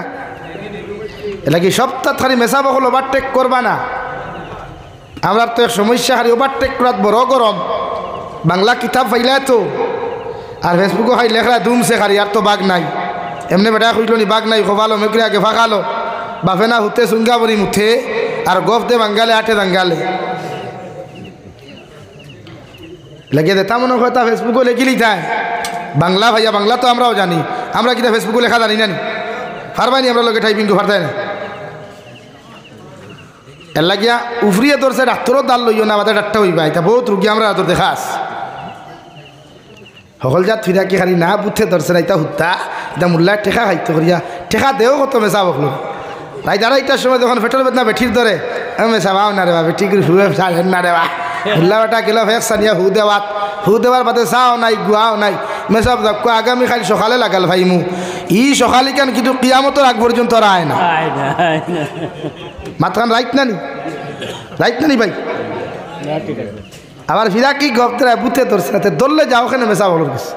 এটা কি সপ্তাহ খালি মেশা বকল ওভারটেক করবা না। আমরা তো এক সমস্যা হারি ওভারটেক করাত বড় গরম বাংলা কিতাব ফাইলা তো আর ফেসবুকে খাই লেখা দুমছে খারি আর তো বাঘ নাই এমনি বেটা খুঁজলো নি বাঘ নাই খোভালো মেকরি আগে ফাঁকালো বাফে না হুতে সুঙ্গা বরি মুথে আর গফ দে বাঙ্গালে আটে দাঙ্গালে লেগে দেতা মনে হয় তা ফেসবুকে লেখিলি যায় বাংলা ভাইয়া বাংলা তো আমরাও জানি আমরা কিনা ফেসবুকে লেখা জানি না পারবানি আমরা লোকে টাইপিং পারতাই না এর লাগিয়া উফরিয়ে ধরছে ডাক্তারও দাল লইও না আমাদের ডাক্তার হইবা এটা বহুত রুগী আমরা তোর দেখাস সকল যা থুইরা কি খালি না বুথে ধরছে না এটা হুত্তা এটা মূল্যায় টেকা খাইতে করিয়া টেকা দেও কত মেশা বকলো তাই যারা এইটার সময় যখন ফেটল বেদনা বেঠির ধরে মেশা বাও না রে বা বেটি করে শুয়ে সাহেন না রে বা মুল্লা বেটা গেল ফেক সানিয়া হু দেওয়ার বাদে চাও নাই গুয়াও নাই মেসাব দেখো আগামী খালি সকালে লাগাল ভাই মু ই সকালে কেন কিন্তু কিয়ামতর আগ পর্যন্ত আয় না মাতখান রাইট না নি ভাই আবার ফিরা কি গপ্তরা বুথে ধরছে না ধরলে যাও ওখানে মেশা বলো কিছু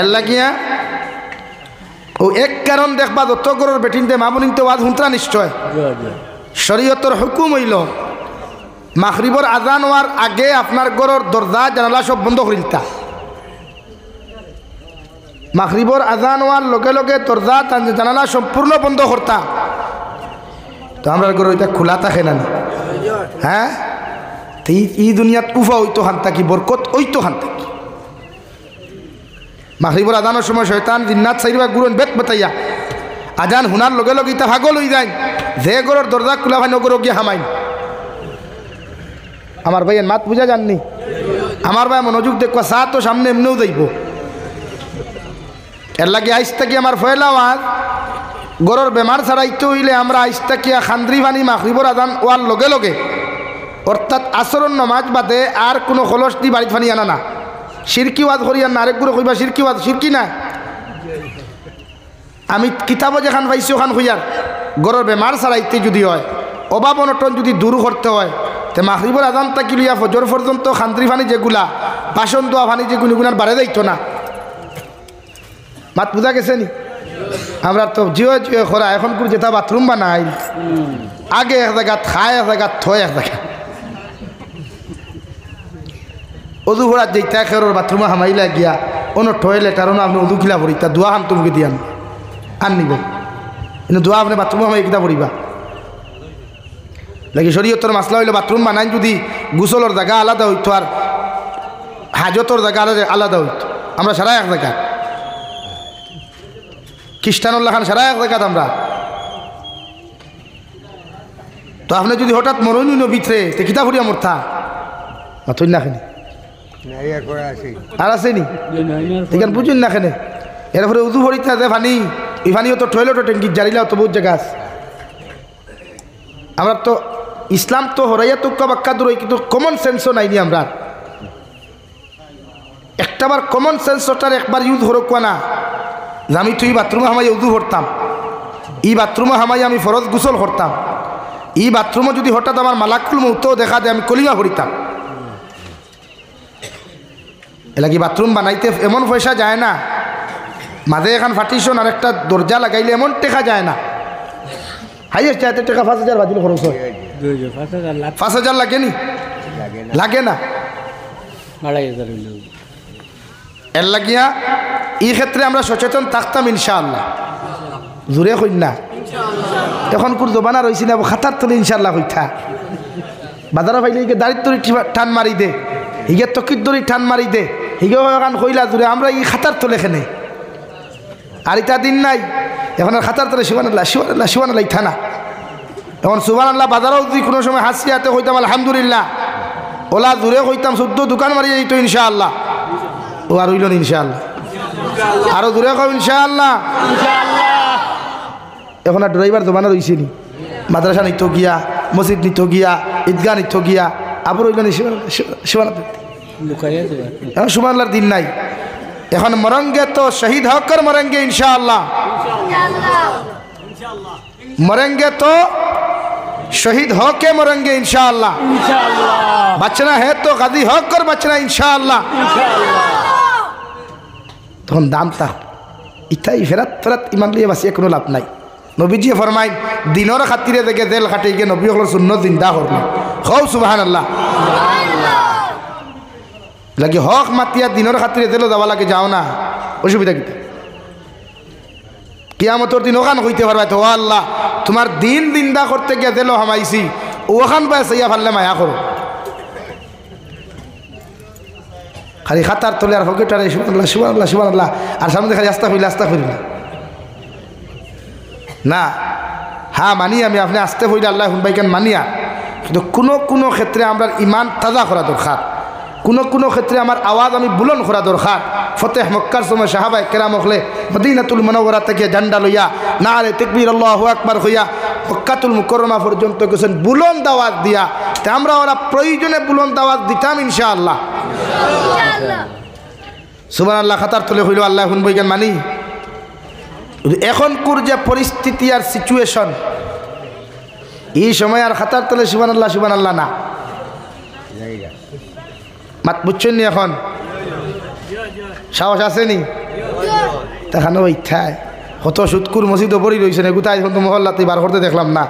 এর লাগিয়া ও এক কারণ দেখবা যত গরর বেটিনতে মামুনিতে ওয়াজ হুন্ত্রা নিশ্চয় শরীয়তর হুকুম হইল মাগরিবর আজান হওয়ার আগে আপনার গরর দরজা জানালা সব বন্ধ করিলতা মাগরিবর আজান হওয়ার লগে লগে দরজা জানালা সম্পূর্ণ বন্ধ করতা তো আমরা গরর এটা খোলা থাকে না হ্যাঁ ই দুনিয়াত উফা হইতো খান থাকি বরকত হইতো খান থাকি মাগরিবর আজানের সময় শয়তান জিন্নাত সাইরবা গুরন বেত বেতাইয়া আজান হুনার লগে লগে ইতা ভাগল হই যায় যে গরর দরজা খোলা ভাই নগর গিয়ে হামাইন আমার ভাইয়ের মাত বুঝা যাননি আমার ভাই মনোযোগ দেখবা চা তো সামনে এমনিও যাইব এর লাগে আইস থাকি আমার ফয়লা আওয়াজ গরর বেমার ছাড়াইতে হইলে আমরা আইস থাকিয়া খান্দ্রি ভানি মাগরিবর আজান ওয়ার লগে লগে অর্থাৎ আসরণ নমাজ বাদে আর কোনো খলস দি বাড়িত ফানি আনা না সিরকি ওয়াজ করি আর না আরেকগুলো কইবা সিরকি ওয়াজ সিরকি না আমি কিতাবও যেখান পাইছি ওখান হইয়ার গরর বেমার ছাড়াইতে যদি হয় অভাব অনটন যদি দূর করতে হয় তো মাগরিবর আজান তাকি লইয়া ফজর পর্যন্ত খান্দ্রি ফানি যেগুলা বাসন দোয়া ফানি যেগুলো গুনার বাড়ে যাইতো না মাত বুঝা গেছে নি আমরা তো জিও জিও খরা এখন করে যেটা বাথরুম বানাই আগে এক জায়গা খায় এক জায়গা থয় এক জায়গা উদু ভরা যেটা খেরোর বাথরুমে হামাইলা গিয়া অন্য টয়লেট আর আপনি উদু খিলা পড়ি তা দোয়া হাম তুমি দিয়ান আন নিব কিন্তু দোয়া আপনি বাথরুমে হামাই কিতা পড়িবা লাগে শরীয়তর মাসলা হইলে বাথরুম বানাই যদি গোসলের জায়গা আলাদা হইতো আর হাজতর জায়গা আলাদা হইতো আমরা সারা এক জায়গা খ্রিস্টানুল্লাহ খান সারা এক জায়গাত আমরা তো আপনি যদি হঠাৎ মরণই ভিতরে তে কিতা ফুরিয়া মরথা মাথুই না খেনে আর আসেনি এখানে বুঝুন না খেনে এরপরে উদু ভরিতা যে ফানি এই ফানিও তো টয়লেটও ট্যাঙ্কি জারিলাও তো বহুত জায়গা আছে আমরা তো ইসলাম তো হরাইয়া তুক্কা বাক্কা দূর কিন্তু কমন সেন্সও নাইনি আমরা একটাবার কমন সেন্সটার একবার ইউজ হরকুয়া না যে আমি তুই বাথরুমে হামাই উদু ভরতাম এই বাথরুমে হামাই আমি ফরজ গোসল করতাম এই বাথরুমে যদি হঠাৎ আমার মালাকুল মৌতও দেখা দেয় আমি কলিমা ভরিতাম এলাকি বাথরুম বানাইতে এমন পয়সা যায় না মাঝে এখান ফাটিশন আর একটা দরজা লাগাইলে এমন টেকা যায় না হাইয়েস্ট চাইতে টাকা 5,000 বাদিল খরচ হয় 5,000 লাগে নি লাগে না এর লাগিয়া এই ক্ষেত্রে আমরা সচেতন থাকতাম ইনশাআল্লাহ জোরে কই না এখন কোন জবানা রইছি না খাতার তলে ইনশাআল্লাহ কইতা বাজারে পাইলে ইকে দাড়ির তরি টান মারি দে হিগে তকির দড়ি টান মারি দে হিগে এখন কইলা জোরে আমরা এই খাতার তলে খেনে আর ইটা দিন নাই এখন আর খাতার তলে শিবানাল্লাহ ইঠা না এখন সুবহানাল্লাহ বাজারেও যদি কোনো সময় হাসিয়াতে কইতাম আলহামদুলিল্লাহ ওলা জোরে কইতাম 14 দোকান মারি যাইতো ইনশাআল্লাহ ও আর হইল ইনশাআল্লাহ আরো জোরে কও ইনশাআল্লাহ এখন আর ড্রাইভার জমানা রইছে নি মাদ্রাসা নিত গিয়া মসজিদ নিত গিয়া ঈদগাহ নিত গিয়া আবার হইল এখন সুবহানাল্লাহর দিন নাই এখন মরঙ্গে তো শহীদ হকর মরেঙ্গে ইনশাআল্লাহ মরেঙ্গে তো শহীদ হকে মরেঙ্গে ইনশাআল্লাহ बचना है तो गाजी होकर बचना इंशाअल्लाह তখন দামটা ইতাই ফেরত ইমান লিয়ে বাসি কোনো লাভ নাই নবীজি ফরমাইন দিনের খাতিরে দেখে দেল খাটে গিয়ে নবী হল সুন্নত জিন্দা করল হও সুবহানাল্লাহ লাগে হক মাতিয়া দিনের খাতিরে দেল যাওয়া লাগে যাও না অসুবিধা কি কিয়ামতের দিন ওখান হইতে পারবে তো আল্লাহ তোমার দিন জিন্দা করতে গিয়ে দেল হামাইছি ওখান পায় সাইয়া ফাললে মায়া করো খালি খাতার তোলে আর হকিটারে সুবহানাল্লাহ সুবহানাল্লাহ সুবহানাল্লাহ আর সামনে খালি আস্তা করি না হ্যাঁ মানি আমি আপনি আস্তে হইলে আল্লাহ হুনবাইকেন মানিয়া কিন্তু কোনো ক্ষেত্রে আমরা ইমান তাজা করা দরকার কোনো ক্ষেত্রে আমার আওয়াজ আমি বুলন্দ করা দরকার ফতেহ মক্কার সময় সাহাবায়ে কেরাম হলে মদিনাতুল মুনাওয়ারা থেকে ঝান্ডা লইয়া নারে তাকবীর আল্লাহু আকবার হইয়া মক্কাতুল মুকাররমা পর্যন্ত গেছেন বুলন্দ আওয়াজ দিয়া তে আমরা ওরা প্রয়োজনে বুলন্দ আওয়াজ দিতাম ইনশাআল্লাহ সুবহানাল্লাহ খাতার তলে হইল আল্লাহ হুনবাইকেন মানি এখনকার যে পরিস্থিতি আর সিচুয়েশন এই সময় আর খাতার তলে সুবহানাল্লাহ সুবহানাল্লাহ না মাত বুঝছেন নি এখন সাহস আসেনি দেখানো ইচ্ছায় কত সুৎকুর মসজিদও পড়ি রয়েছে না কোথায় এখন তো মহল্লাতে বার করতে দেখলাম না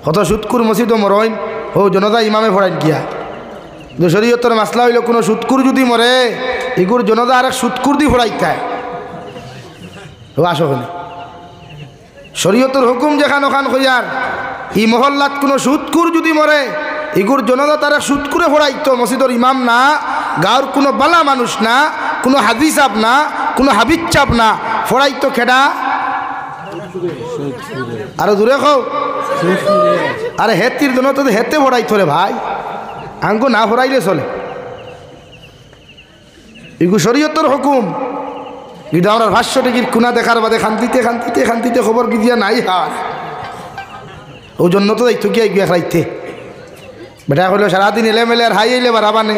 কত সুৎকুর মসজিদও মরইন ও জনতা ইমামে পড়াইন কিয়া শরীয়তের মাসলা হইল কোনো সুৎকুর যদি মরে এগুর জনতা আর এক সুৎকুর দি ফোড়াইতায় আসো শরীয়তের হুকুম যেখান ওখান হইয়ার এই মহল্লাত কোনো সুৎকুর যদি মরে এগুর জনতা তারা সুৎকুরে ফোড়াইতো মসজিদের ইমাম না গাঁর কোনো বালা মানুষ না কোনো হাদিস চাপ না কোনো হাবিজ চাপ না ফোড়াইতো খেডা আরো দূরে খাও আরে হেতির জন্য তো হেতে ফোড়াইতো রে ভাই আঙ্গু না ফোড়াইলে চলে এগু শরীয়তের হুকুম কিন্তু আমরা ভাষ্য টিকির কুনা দেখার বাদে খান্তিতে খবর কি দিয়া নাই হার ও জন্য তো দায়িত্ব গিয়ে গিয়া খাইতে বেটা হইল সারাদিন এলেমেলে আর হাই এলে বারাবানে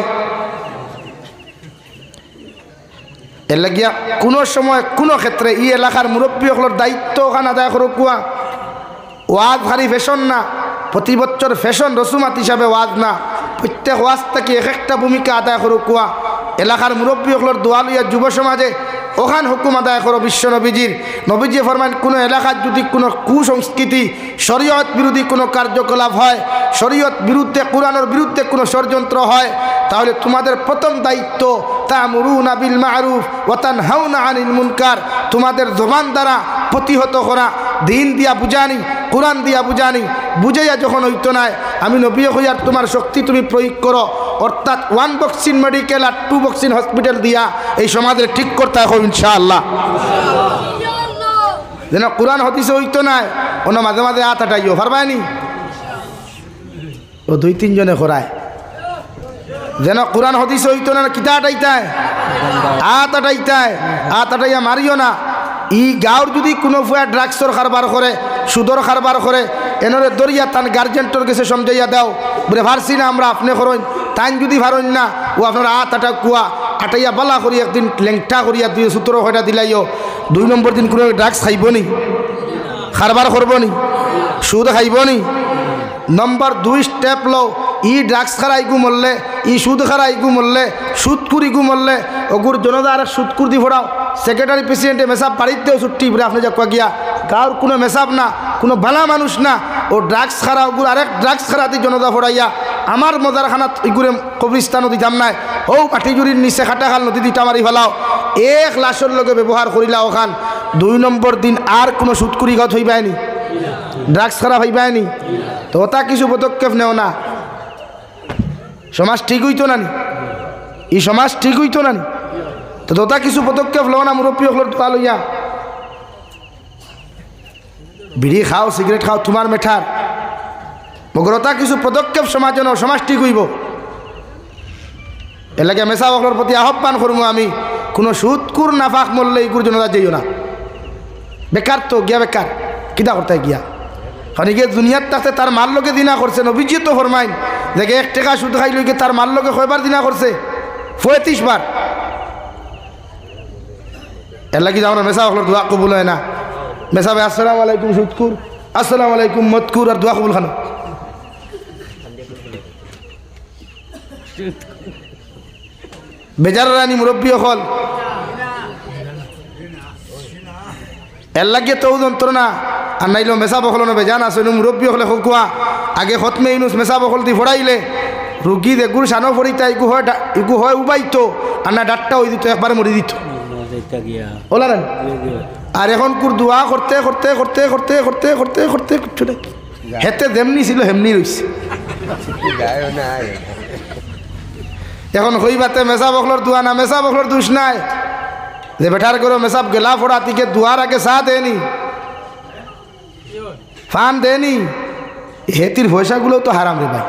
এর লাগিয়া কোনো সময় কোনো ক্ষেত্রে ই এলাকার মুরব্বী সকলের দায়িত্ব ওখানে আদায় করো কুয়া ওয়াজ ভারী ফ্যাশন না প্রতি বছর ফ্যাশন রসুমাত হিসাবে ওয়াজ না প্রত্যেক ওয়াজ থেকে এক একটা ভূমিকা আদায় করো কুয়া এলাকার মুরব্বী সকলের দোয়া লইয়া যুব সমাজে ওখান হুকুম আদায় করো বিশ্ব নবীজি ফরমান কোনো এলাকার যদি কোনো কুসংস্কৃতি শরীয়ত বিরোধী কোনো কার্যকলাপ হয় শরীয়ত বিরুদ্ধে কোরআনের বিরুদ্ধে কোনো ষড়যন্ত্র হয় তাহলে তোমাদের প্রথম দায়িত্ব তা'মুরুনা বিল মা'রুফ ওয়া তানহাউনা আনিল মুনকার তোমাদের জবান দ্বারা প্রতিহত করা দিন দিয়া বুঝানি কোরআন দিয়া বুঝানি বুঝাইয়া যখন হইতো নাই আমি নবী হইয়ার তোমার শক্তি তুমি প্রয়োগ করো অর্থাৎ 1 বক্সিন মেডিকেল আর 2 বক্সিন হসপিটাল দিয়া এই সমাজের ঠিক করতে হবে ইনশাআল্লাহ যেন কোরআন হাদিসে হইতো নাই অন্য মাঝে মাঝে হাত আটাইও পারবানি ও 2-3 জনে করায় যেন কোরআন হাদিসে হইতো না কিতা আটাইতায় হাত আটাইয়া মারিও না ই গাঁর যদি কোনো ফুয়া ড্রাগসর কারবার করে সুদর কারবার করে এনরে দরিয়া তান গার্জেন্টর কাছে সমঝাইয়া দাও বলে ভারছি না আমরা আপনি করইন তাইন যদি ভারইন না ও আপনার হাত আটা কুয়া আটাইয়া বালা করি একদিন লেংটা করিয়া দিয়ে সূত্র হয়টা দিলাইও 2 নম্বর দিন কোনো ড্রাগস খাইব নি কারবার করব নি সুদ খাইব নি নম্বর 2 স্টেপ লও ই ড্রাগস খারাইগু মরলে ই সুদ খারাইগু মরলে সুদকুরিগু মরলে ওগুর জনতা আর সুদকুর দি ফোড়াও সেক্রেটারি প্রেসিডেন্টে মেসাব বাড়িতেও ছুটি বলে আপনি যা গিয়া কার কোনো মেসাব না, কোনো ভালা মানুষ না। ও ড্রাগস খারা ওগুলো আরেক ড্রাগস খারাতি জনতা ফোড়াইয়া আমার মজারখানাত ওইগুলো কবরিস্তানও দিতাম নাই। ও পাটিজুরির নিচে খাটাখাল নদী দিটা মারি ফেলাও, এক লাশের লগে ব্যবহার করিলা ওখান। 2 নম্বর দিন আর কোনো সুৎকুরি গত হইবায়নি, ড্রাগস খারাপ হইবায়নি। তো ওটা কিছু পদক্ষেপ নেও না, সমাজ ঠিক হইতো না নি? এই সমাজ ঠিক হইতো না নি? তো ওটা কিছু পদক্ষেপ লও না মুরব্বী হল তোলা লইয়া। বিড়ি খাও, সিগারেট খাও, তোমার মেঠার মগরতা কিছু পদক্ষেপ সমাজ নাও, সমাজ ঠিক হইব। এর লাগে মেসা বকলর প্রতি আহ্বান করবো আমি, কোনো সুৎকুর নাফাক মরলে এইগুর জন্য যাইও না। বেকার তো গিয়া, বেকার কিতা করতে গিয়া অনেকে দুনিয়ার থাকতে তার মার লোকে দিনা করছে। অভিজিত ফরমাইন দেখে 1 টাকা সুদ খাই লইকে তার মার লোকে কয়বার দিনা করছে? 35 বার। এর লাগি যাও না মেসা বকলর দোয়া কবুল হয় না। মেসা ভাই আসসালামু আলাইকুম সুৎকুর, আসসালামু আলাইকুম মতকুর, আর দোয়া কবুল খানো। বেজার রানী মুরব্বী হল এর লাগিয়ে তো যন্ত্রণা। আর নাইলেও মেসা বকল না বেজান আছে মুরব্বী হলে হোকুয়া আগে হতমে ইনুস মেসা বকল দি ফোড়াইলে রুগী এগুর সানো ফড়িতা ইগু হয় উবাইতো, আর না ডাটটা ওই দিত, একবারে মরি দিত ওলা না। আর এখন কুর দোয়া করতে করতে করতে করতে করতে করতে করতে কিচ্ছু নাই, হেতে যেমনি ছিল হেমনি রইছে। এখন হইবাতে মেসা বকলর দোয়া না, মেসা বকলর দোষ নাই যে বেটার করো মেসাব গেলা ফোড়া তিকে দুয়ার আগে চা দেনি, ফান দেনি। হেতির পয়সাগুলো তো হারাম রে ভাই।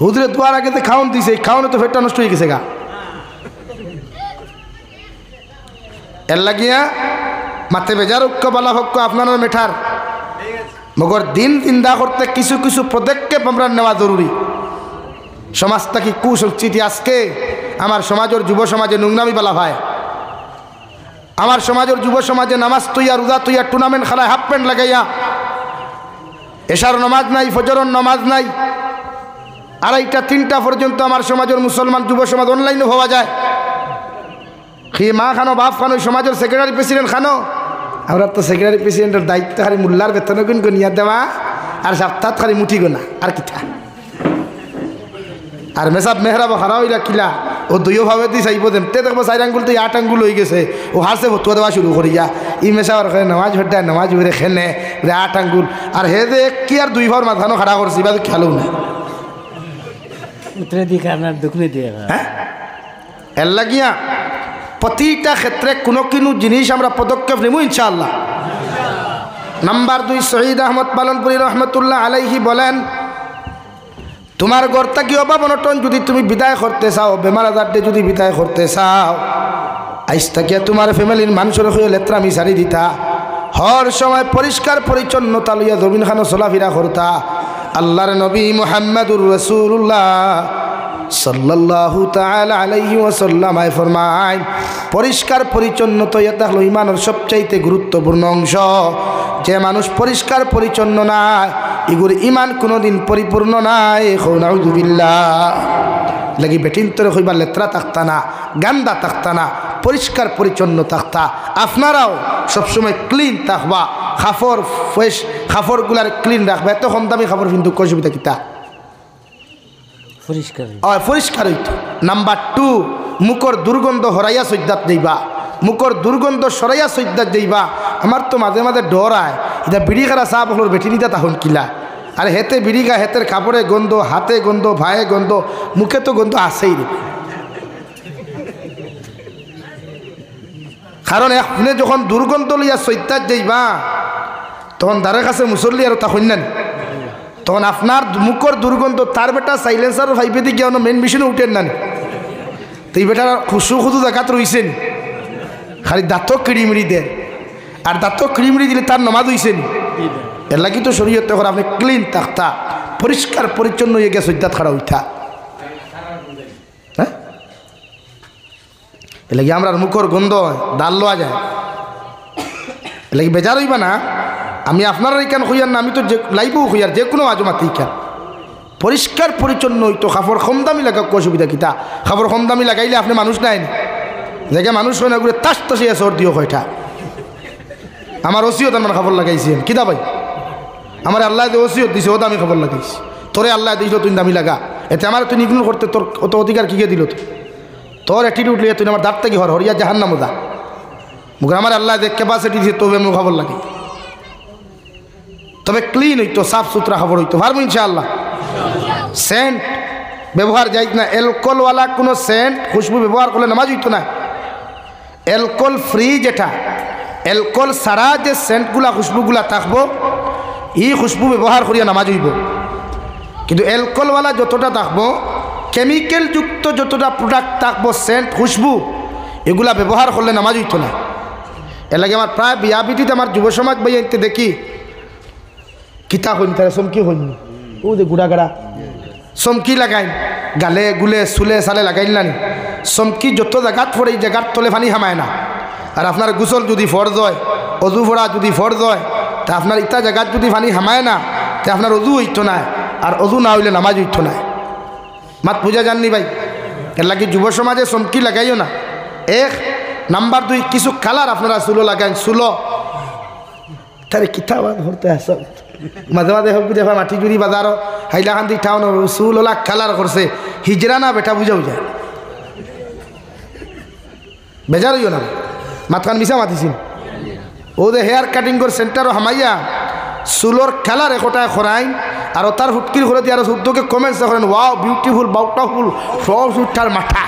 হুদরে দুয়ার আগে তো খাওন দিছে, খাওনে তো পেটটা নষ্ট হয়ে গেছে গা। এর লাগিয়া মাতে বেজার ঐক্য বলা হক্য আপনার মেঠার মগর দিন চিন্তা করতে কিছু কিছু পদক্ষেপ আমরা নেওয়া জরুরি। সমাজটা কি কুসংস্কৃতি আজকে আমার সমাজের যুব সমাজে নোংরামি বলা হয়। আমার সমাজের যুব সমাজে নামাজ তুইয়া রোজা তুইয়া টুর্নামেন্ট খেলায় হাফ প্যান্ট লাগাইয়া, এশার নামাজ নাই, ফজরের নামাজ নাই, 2টা 3টা পর্যন্ত আমার সমাজের মুসলমান যুব সমাজ অনলাইনে হওয়া যায়। কি মা খানো বাপ খানো সমাজের সেক্রেটারি প্রেসিডেন্ট খানো। আমরা তো সেক্রেটারি প্রেসিডেন্টের দায়িত্ব খালি মোল্লার বেতন গুণ গনিয়া দেওয়া আর সপ্তাহ খালি মুঠি গোনা আর কিতা। আর মেসাব মেহরাব হারা হইলা কিলা ও 2 ভাবে দি চাইব দেমতে দেখবো 4 আঙ্গুল তো 8 আঙ্গুল হয়ে গেছে। ও হারছে ভতুয়া দেওয়া শুরু করিয়া ই মেসাবার নামাজ ভেটা নামাজ ভরে খেলে 8 আঙ্গুল। আর হে যে কি আর 2 ভার মাথানো খাড়া করছি বা খেলো না হ্যাঁ। এর লাগিয়া প্রতিটা ক্ষেত্রে কোনো কিনু জিনিস আমরা পদক্ষেপ নেব ইনশাআল্লাহ। নাম্বার 2 শহীদ আহমদ পালনপুরি রহমতুল্লাহ আলাইহি বলেন, তোমার ঘরটা কি অভাব অনটন যদি তুমি বিদায় করতে চাও, বেমার আজারটি যদি বিদায় করতে চাও, আইস থাকিয়া তোমার ফ্যামিলির মানুষের হয়ে লেত্রামি সারি দিতা, হর সময় পরিষ্কার পরিচ্ছন্নতা লইয়া জমিন খানো চলাফেরা করতা। আল্লাহর নবী মুহাম্মদুর রাসূলুল্লাহ সাল্লাল্লাহু তাআলা আলাইহি ওয়াসাল্লাম ফরমায়, পরিষ্কার পরিচ্ছন্নতা এটা হলো ইমানের সবচাইতে গুরুত্বপূর্ণ অংশ। যে মানুষ পরিষ্কার পরিচ্ছন্ন না, এগুর ইমান কোনোদিন পরিপূর্ণ নাই। নাউযুবিল্লাহ। লাগি বেটিন তোরে হইবার লেত্রা থাকতা না, গান্দা থাকতা না, পরিষ্কার পরিচ্ছন্ন থাকতা। আপনারাও সবসময় ক্লিন থাকবা, কাপড় ফ্রেশ কাপড়গুলার ক্লিন রাখবা। এত কম দামি কাপড় কিন্তু অসুবিধা কিতা পরিষ্কার হইতো। নাম্বার 2 মুখর দুর্গন্ধ হরাইয়া সৈদ্যাত যাইবা, মুখর দুর্গন্ধ সরাইয়া সৈদ্যাত যাইবা। আমার তো মাঝে মাঝে ডর আয়, এটা বিড়ি খারা চা বকলোর বেটি নিতা তখন কিলা। আর হেতে বিড়ি খা, হেতের কাপড়ে গন্ধ, হাতে গন্ধ, ভায়ে গন্ধ, মুখে তো গন্ধ আসেই রে। কারণ এখনে যখন দুর্গন্ধ লইয়া সৈদ্যাত যাইবা তখন দ্বারের কাছে মুসল্লি আর তখন নেন, তখন আপনার মুখর দুর্গন্ধ তার বেটা সাইলেন্সার ফাইভে দিয়ে গিয়ে মেন মেশিনে উঠেন না। তো এই বেটার খুশু খুদু দেখাত রইছেন, খালি দাঁত কিড়িমিড়ি দেন। আর দাঁত কিড়িমিড়ি দিলে তার নমাজ হইছেন। এর লাগি তো শরীয়ত তখন আপনি ক্লিন থাকতা, পরিষ্কার পরিচ্ছন্ন হয়ে গিয়ে সজ্জাত খাড়া উঠা। হ্যাঁ, এর লাগি আমরা মুখর গন্ধ ডাল লওয়া যায়। এর লাগি বেজার হইবা না। আমি আপনারা কেন খুঁয়ার না, আমি তো লাইবও খুঁয়ার যে কোনো আজমাতি কেন পরিষ্কার পরিচ্ছন্ন হইতো। কাপড় কম দামি লাগা অসুবিধা কিতা? কাপড় কম দামি লাগাইলে আপনি মানুষ নাই, জায়গায় মানুষ হয় না, তাস তাসিয়া সর্দিও হয়টা আমার ওসিয়ত আমার খবর লাগাইছি কিতা ভাই আমার আল্লাহ যে ওসিয়ত দিছে ওটা আমি খবর লাগাইছি তোরে আল্লাহ দিয়েছিল তুই দামি লাগা এতে আমার তুই ইগনোর করতে তোর অত অধিকার কী দিল তোর অ্যাটিটিউড লিয়ে তুই আমার দাঁড়তে কি হরিয়া জাহান্নাম দা মুখ আমার আল্লাহ যে ক্যাপাসিটি দিছে তবে আমি খবর লাগে তবে ক্লিন হইতো সাফ সুতরা খবর হইতো পারবো ইনশাআল্লাহ সেন্ট ব্যবহার যাই না অ্যালকোহলওয়ালা কোনো সেন্ট খুশবু ব্যবহার করলে নামাজ হইতো না অ্যালকোহল ফ্রি যেটা অ্যালকোহল ছাড়া যে সেন্টগুলা খুশবুগুলা থাকবো এই খুশবু ব্যবহার করিয়া নামাজ হইব কিন্তু অ্যালকোহলওয়ালা যতটা থাকবো কেমিক্যাল যুক্ত যতটা প্রোডাক্ট থাকবো সেন্ট খুশবু এগুলা ব্যবহার করলে নামাজ হইতো না এর লাগে আমার প্রায় বিয়া পিটিতে আমার যুব সমাজ বাইতে দেখি কিতা হইন তারা চমকি হইন ও যে গুড়াগাড়া চমকি লাগাইন গালে গুলে চুলে চালে লাগাইন না চমকি যত জায়গাত পড়ে এই জায়গার তলে পানি হামায় না আর আপনার গোসল যদি ফরজ হয় অজু ফোড়া যদি ফরজ হয় তা আপনার ইটা জায়গাত যদি পানি হামায় না তা আপনার অজু হইতো না আর অজু না হইলে নামাজ হইতো না মাত বুঝা জাননি ভাই এর লাগে যুব সমাজে চমকি লাগাইও না এক নাম্বার 2 কিছু কালার আপনারা চুলো লাগাইন চুলো তারে কিতাব ধরতে আস মাঝে মাঝে হোক দেখা মাটি জুড়ি বাজারও হাইলাকান্দি টাউন চুল ওলা কালার করছে হিজরা না বেটা বুঝাও যায় বেজার হইও না মাতখান মিশা মাতিছিল ও যে হেয়ার কাটিং করে সেন্টারও হামাইয়া চুলোর কালার একটায় খরাইন আর তার হুটকির করে দিয়ে আর শুদ্ধকে কমেন্টস করেন ওয়াও বিউটিফুল বাউটাফুল সব সুঠার মাথা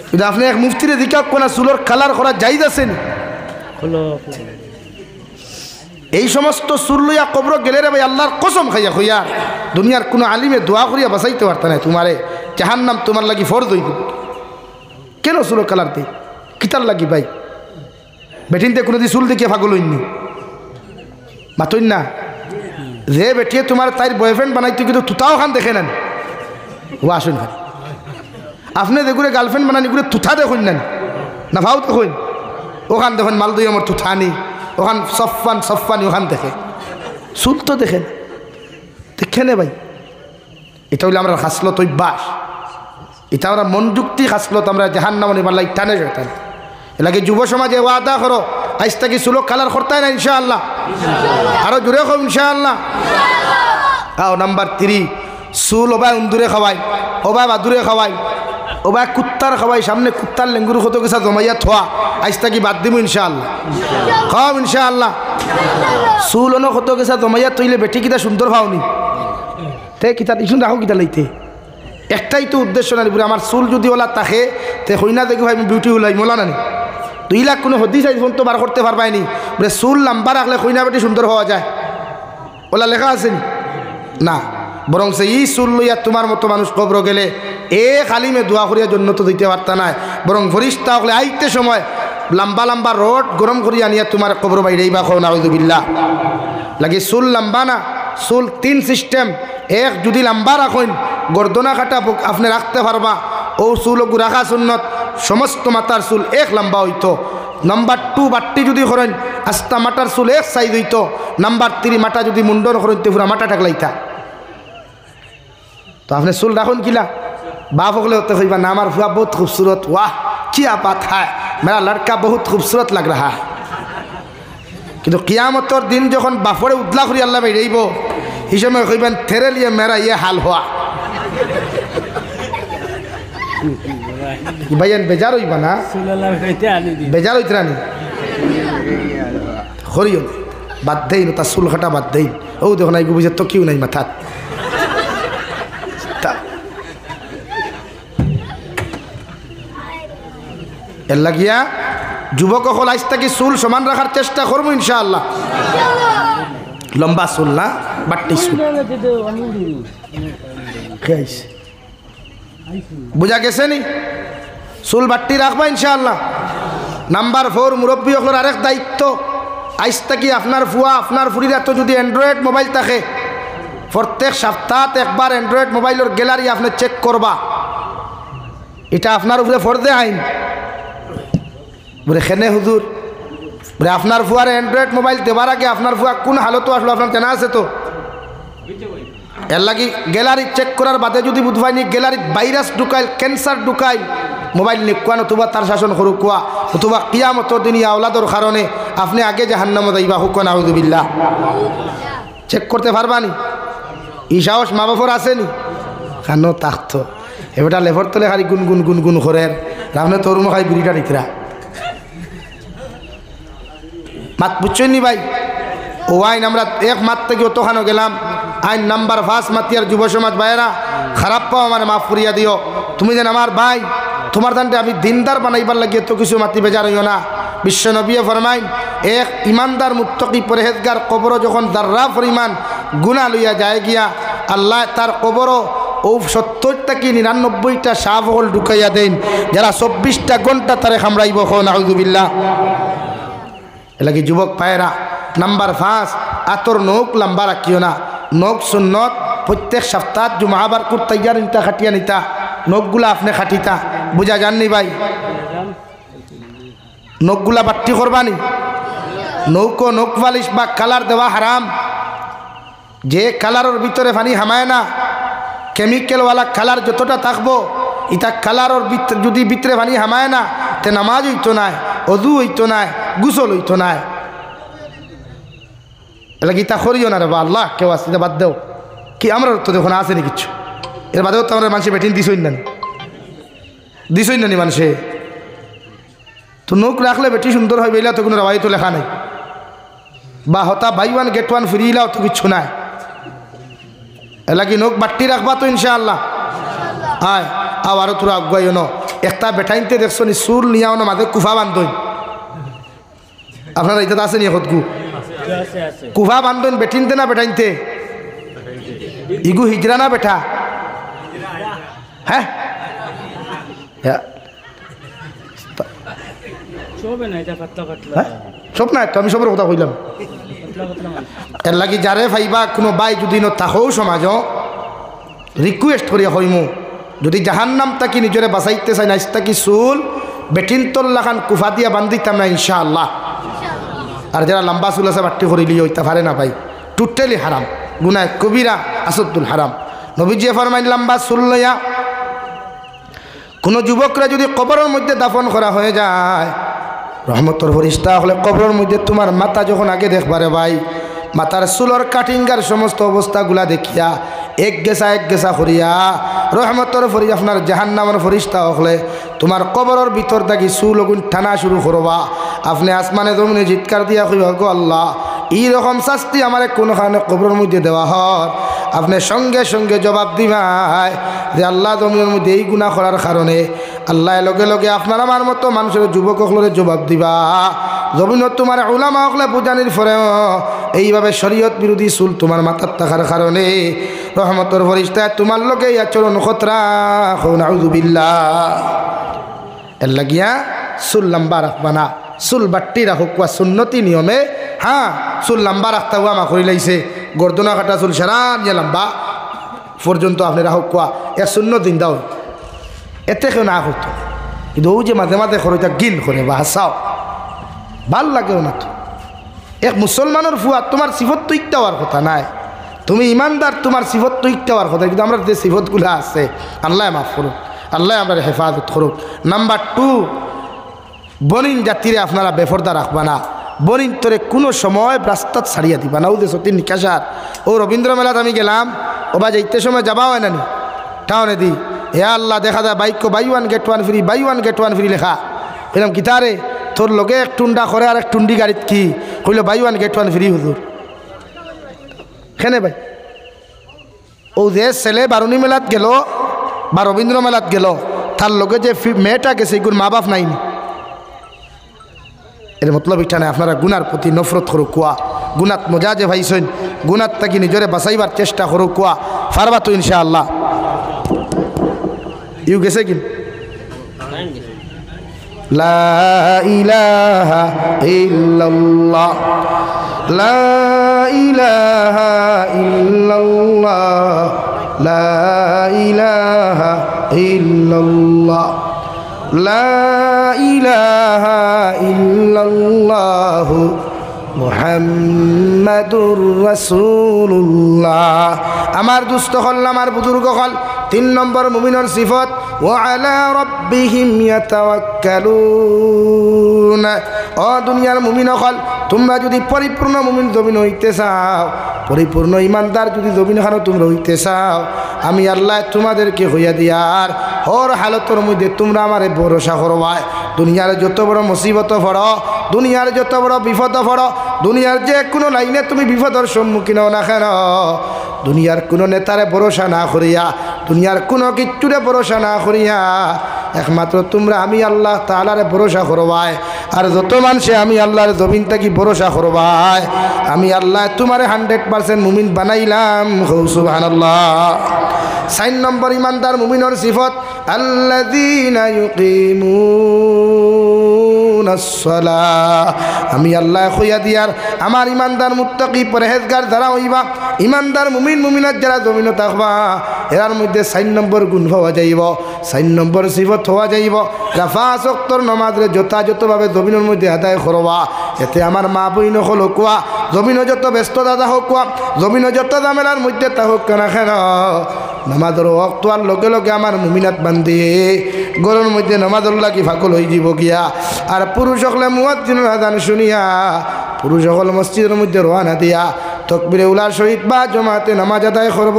কিন্তু আপনি এক মুফতিরে দিকে কোন চুলোর কালার করা যাইজ আছেন এই সমস্ত চুল লইয়া কবর গেলে রে ভাই আল্লাহর কসম খাইয়া হইয়া দুনিয়ার কোনো আলিমে দোয়া করিয়া বাঁচাইতে পারত না তোমারে জাহান্নাম তোমার লাগি ফরজ হইব কেন চুলোর কালার দেই কিতার লাগি ভাই বেটিনতে কোনো দিন চুল দেখিয়ে পাগল হইনি মাতইন না যে বেটিয়ে তোমার তাইর বয়ফ্রেন্ড বানাইতো কিন্তু তুতাও খান দেখে নেন ও আসুন ভাই আপনি দেখুন গার্লফ্রেন্ড বানানি করে তুথা দেখুন না ভাও দেখুন ওখান দেখুন মালদই আমার তুথানি ওখান সফানি ওখান দেখে চুল তো দেখেন দেখে নে ভাই এটা হইলে আমরা হাসলত অভ্যাস এটা আমরা মন যুক্তি হাসলত আমরা জাহান্নাম নিবার টানে যেতাম এলাকে যুব সমাজে ওয়াদা করো আজ থেকে চুলো কালার করতে না ইনশাআল্লাহ আরো জোরে হোক ইনশাআল্লাহ আও নাম্বার 3 চুল ওবাই উন্দুরে খাওয়াই ওবাই বাদুরে খাওয়াই ওবাই কুত্তার খাওয়াই সামনে কুত্তার লেঙ্গুর কত কিছু জমাইয়া থোয়া আজ থেকে বাদ দিব ইনশাআল্লাহ খাও ইনশাআল্লাহ চুল অন কত কিছু জমাইয়া তৈলে বেটি কিতা সুন্দর খাওনি তে কিতা ইসুন রাখো কিতা লইতে একটাই তো উদ্দেশ্য না আমার চুল যদি ওলা তাকে তে হইনা দেখি ভাই আমি বিউটি হলাই মোলা নানি 2 লাখ কোনো হদিস ফোন তো বার করতে পারবাইনি বলে চুল লম্বা রাখলে হইনা বেটি সুন্দর হওয়া যায় ওলা লেখা আছে না বরং সে এই চুল লইয়া তোমার মতো মানুষ কবর গেলে আলিমে দোয়া করিয়া জন্য তো দিতে পারতা না বরং ফরিস্তা হলে আইতে সময় লম্বা লম্বা রড গরম করিয়া নিয়ে তোমার কবর বাইরেই বা খাও নাউযুবিল্লাহ লাগে চুল লম্বা না চুল 3 সিস্টেম এক যদি লম্বা রাখেন গর্দনা কাটা আপনি রাখতে পারবা ও চুল রাখা সুন্নত সমস্ত মাথার চুল এক লম্বা হইতো নাম্বার 2 বাট্টি যদি করেন আস্তা মাটার চুল এক সাইজ হইতো নাম্বার 3 মাটা যদি মুন্ডন করেন তো পুরা মাটা টাকলাইতা তো আপনি চুল রাখুন কিলা बाप अगले होते हुई ना हमारा फुआ बहुत खूबसूरत वाह क्या बात है मेरा लड़का बहुत खूबसूरत लग रहा है কিন্তু কিয়ামতের দিন যখন বাপরে উদলা করি আল্লাহ ভাই রইব হিসেবে কইবেন তেরে লিয়ে মেরা ইয়ে হাল হওয়া ভাইয়ান বেজার হইবা না বেজার হইতে রানি হরিও বাদ দেই না তার চুল কাটা বাদ দেই ও দেখো নাই বুঝে তো কেউ নাই মাথাত এর লাগিয়া যুবক হল আজ থেকে চুল সমান রাখার চেষ্টা করবো ইনশাআল্লাহ লম্বা চুল না বাট্টি চুল বুঝা গেছে নি চুল বাট্টি রাখবা ইনশাআল্লাহ নাম্বার 4 মুরব্বী হল আরেক দায়িত্ব আজ থেকে আপনার ফুয়া আপনার ফুরির এত যদি অ্যান্ড্রয়েড মোবাইল থাকে প্রত্যেক সপ্তাহ একবার অ্যান্ড্রয়েড মোবাইলের গ্যালারি আপনি চেক করবা এটা আপনার উপরে ফরজে আইন বলে খেনে হুজুর বলে আপনার ফুয়ার অ্যান্ড্রয়েড মোবাইল দেবার আগে আপনার ফুয়া কোন হালত আসলো আপনার জানা আছে তো এর লাগি গ্যালারি চেক করার বাদে যদি বুঝবাইনি গ্যালারিত ভাইরাস ঢুকাইল ক্যান্সার ঢুকাইল মোবাইল নিকুয়া নতুবা তার শাসন করুক কুয়া অথবা কিয়ামতর দিন আওলাদর কারণে আপনি আগে জাহান্নামে যাইবা হুক নাউযুবিল্লাহ। চেক করতে পারবানি? ই সাহস মা বাপর আসেনি? কেন তাকতো এবারটা লেফর তলে খালি গুনগুন গুনগুন করে আপনি তরুণ খাই বিড়িটা নিতরা মাত বুঝছেন নি ভাই? ও আইন আমরা এক মাত থেকে অতখানো গেলাম আইন নাম্বার 5 মাতিয়ার যুব সমাজ ভাইয়েরা খারাপ পাও আমার মাফ করিয়া দিও। তুমি যেন আমার ভাই তোমার দানটা আমি দিনদার বানাইবার লাগিয়ে তো কিছু মাতি বেজার হইও না। বিশ্ব নবী ফরমাইন এক ইমানদার মুত্তাকি পরহেজগার কবর যখন দাররা পরিমাণ গুনাহ লইয়া যায় গিয়া আল্লাহ তার কবর ও 70টা কি 99টা সাপ হল ঢুকাইয়া দেন যারা 24টা ঘন্টা তারে খামড়াইব নাউযুবিল্লাহ। এলাকি যুবক ভাইয়েরা নাম্বার 5 আতর নখ লম্বা রাখিও না। নখ সুন্নত প্রত্যেক সপ্তাহ জুমাবার কুর্তাইয়া নিতা খাটিয়া নিতা নখগুলা আপনি খাটিতা বুঝা যাননি ভাই? নখগুলা বাট্টি করবানি? নৌকো নখ পালিশ বা কালার দেওয়া হারাম। যে কালারের ভিতরে পানি হামায় না কেমিক্যালওয়ালা কালার যতটা থাকবো ইটা কালারের ভিতরে যদি ভিতরে পানি হামায় না তে নামাজ হইতো নাই, অজু হইতো নাই, গোসল হইতো নাই। এলা গীতা করিও না রে বা আল্লাহ কেউ আসতে বাদ দেও কি আমরা তো দেখুন আসেনি কিচ্ছু এর বাদেও তো আমরা মানুষে বেটিন দিছই না মানুষে তো নখ রাখলে বেটি সুন্দর হয় বেলা তো কোনো রাবাই তো লেখা নাই বা হতা buy one get one free ইলাও তো কিচ্ছু নাই। এলাকি নখ বাট্টি রাখবা তো ইনশাআল্লাহ। আয় আরও তোরা আগুয়াইও ন একটা বেটাইনতে দেখছো নি চুল নিয়াও না মাঝে কুফা বান্ধই আপনারা এটা আছে নি হতগু কুফা বান্ধন বেটিনতে না বেটাইনতে ইগু হিজরা না বেটা? হ্যাঁ সব নাই তো আমি সবের কথা কইলাম। এর লাগি যারে ভাইবা কোনো বাই যদি ন তাহও সমাজ রিকুয়েস্ট করিয়া হইমু যদি জাহান্নাম তাকি নিজরে বাঁচাইতে চাই না তাকি চুল বেটিন তল্লাখান কুফা দিয়া বান্ধিতাম না ইনশাআল্লাহ। আর যারা লম্বা চুল আছে বাট্টি করিলি ওইটা পারে না ভাই, টোটালি হারাম, গুনাহ কবিরা আসদ্দুল হারাম। নবীজি ফরমাইন লম্বা চুল লইয়া কোনো যুবকরা যদি কবরের মধ্যে দাফন করা হয়ে যায় রহমতর ফেরেশতা হলে কবরের মধ্যে তোমার মাথা যখন আগে দেখবারে ভাই মাথার চুলর কাটিংগার সমস্ত অবস্থাগুলা দেখিয়া এক গেছা করিয়া রহমতর ফরি আপনার জাহান্নামের ফেরেশতা হলে তোমার কবরের ভিতর থাকি চুল ওগুন টানা শুরু করবা। আপনি আসমানে জমিনে চিৎকার দিয়া কইবা গো আল্লাহ এইরকম শাস্তি আমার কোনোখানে কবরের মধ্যে দেওয়া হয় আপনি সঙ্গে সঙ্গে জবাব দিবাই যে আল্লাহ জমিনের মধ্যে এই গুনাহ করার কারণে আল্লাহ লগে লগে আপনার আমার মতো মানুষের যুবক হলে জবাব দিবা। জমিনত তোমার উলামা হলে বুঝানির পরে এইভাবে শরীয়ত বিরোধী চুল তোমার মাথার থাকার কারণে রহমতর ফেরেশতা তোমার লগে আচরণ খতরা নাউযুবিল্লাহ। এর লাগিয়া চুল লম্বা রাখবা না, চুল বাট্টি রাখো কোয়া সুন্নতি নিয়মে। হ্যাঁ চুল লম্বা রাখতে হুয়া মা করি লাইছে গর্দনা কাটা চুল সারা নিয়ে লম্বা পর্যন্ত আপনি রাখো কোয়া এর শূন্য দিন দাও এতে কেউ না করতো কিন্তু ও যে মাঝে মাঝে খরচা গিন করে বা হাসাও ভাল লাগেও না তো। এক মুসলমানের ফুয়া তোমার সিফত তো ইকটা হওয়ার কথা নাই, তুমি ইমানদার তোমার সিফত তো ইকটা হওয়ার কথা কিন্তু আমরা যে সিফতগুলো আছে আল্লাহ মাফ করুক, আল্লাহ আমরা হেফাজত করুক। নাম্বার 2 বনিন জাতিরে আপনারা বেফরদা রাখবা না, বনিন তোরে কোনো সময় রাস্তাত ছাড়িয়া দিবা না। ওদের সত্যি নিকাশার ও রবীন্দ্র মেলাত আমি গেলাম ও বা যাইতে সময় যাবা হয় না নি টাউনে দি হে আল্লাহ দেখা যায় bike buy one get one free buy one get one free লেখা এরকম কিতারে তোর লগে এক টুন্ডা করে আর এক টুন্ডি গাড়িত কি কইল buy one get one free হুজুর খেনে ভাই। ও যে ছেলে বারুণী মেলাত গেল বা রবীন্দ্র মেলাত গেল তার লগে যে মেয়েটা গেছে এগুলো মা বাপ নাইনি এর মতলব এটা নাই আপনারা গুনার প্রতি নফরত করো কুয়া গুনাত মজা যে ভাইছেন গুনাত তাকে নিজরে বাঁচাইবার চেষ্টা করো কুয়া পারবা তো ইনশাআল্লাহ। ইউ গেছে কি লা ইলাহা ইল্লাল্লাহ লা ইলাহা ইল্লাল্লাহ লা ইলাহা ইল্লাল্লাহ লা ইলাহা ইল্লাল্লাহু মুহাম্মাদুর রাসূলুল্লাহ। আমার দুস্থ হল, আমার বুজুর্গ হল, 3 নম্বর মুমিনের সিফত ওয়া আলা রাব্বিহিম ইয়াতাওয়াক্কালুন। ও দুনিয়ার মুমিন হল, তোমরা যদি পরিপূর্ণ মুমিন জমিন হইতে চাও, পরিপূর্ণ ইমানদার যদি জমিন খানো তোমরা হইতে চাও, আমি আল্লাহ তোমাদেরকে হইয়া দিয়ার হর হালতের মধ্যে তোমরা আমারে ভরসা করবায়। দুনিয়ার যত বড় মুসিবত পড়ো, দুনিয়ার যত বড় বিপদ পড়ো, দুনিয়ার যে কোনো লাইনে তুমি বিপদের সম্মুখীন হও না কেন, দুনিয়ার কোনো নেতারে ভরসা না করিয়া, দুনিয়ার কোনো কিচ্ছুরে ভরসা না করিয়া একমাত্র তোমরা আমি আল্লাহ তাআলারে ভরসা করবায়। আর যত মানুষে আমি আল্লাহর জমিন থেকে ভরসা করবায়, আমি আল্লাহ তোমারে 100% মুমিন বানাইলাম। সুবহানাল্লাহ। 4 নম্বর ইমানদার মুমিনের সিফত আল্লাযীনা ইউকিমুনাস সালাহ। আমি আল্লাহ কইয়া দিয়ার আমার ইমানদার মুত্তাকি পরহেজগার যারা হইবা, ইমানদার মুমিন মুমিনাত যারা জমিনে থাকবা, এর মধ্যে 4 নম্বর গুণ হওয়া যাইব, 4 নম্বর সিফত হওয়া যাইব। 5 ওয়াক্তর নামাজরে যথাযথভাবে জমিনের মধ্যে আদায় করবা। এতে আমার মা বইন হল কোয়া, জমিনে যত ব্যস্ত দাদা হোক কোয়া, জমিনে যত ঝামেলার মধ্যে তা হোক কেন কেন, নামাজের ওয়াক্ত আর লগে লগে আমার মুমিনাত বান্ধি গরুর মধ্যে নামাজের লাগি ফাকল হয়ে যাব গিয়া। আর পুরুষ হলে মুয়াজ্জিনের আযান শুনিয়া পুরুষ সকল মসজিদের মধ্যে রওনা দিয়া তাকবীরে উলার সহিত বা জামাতে নামাজ আদায় করব।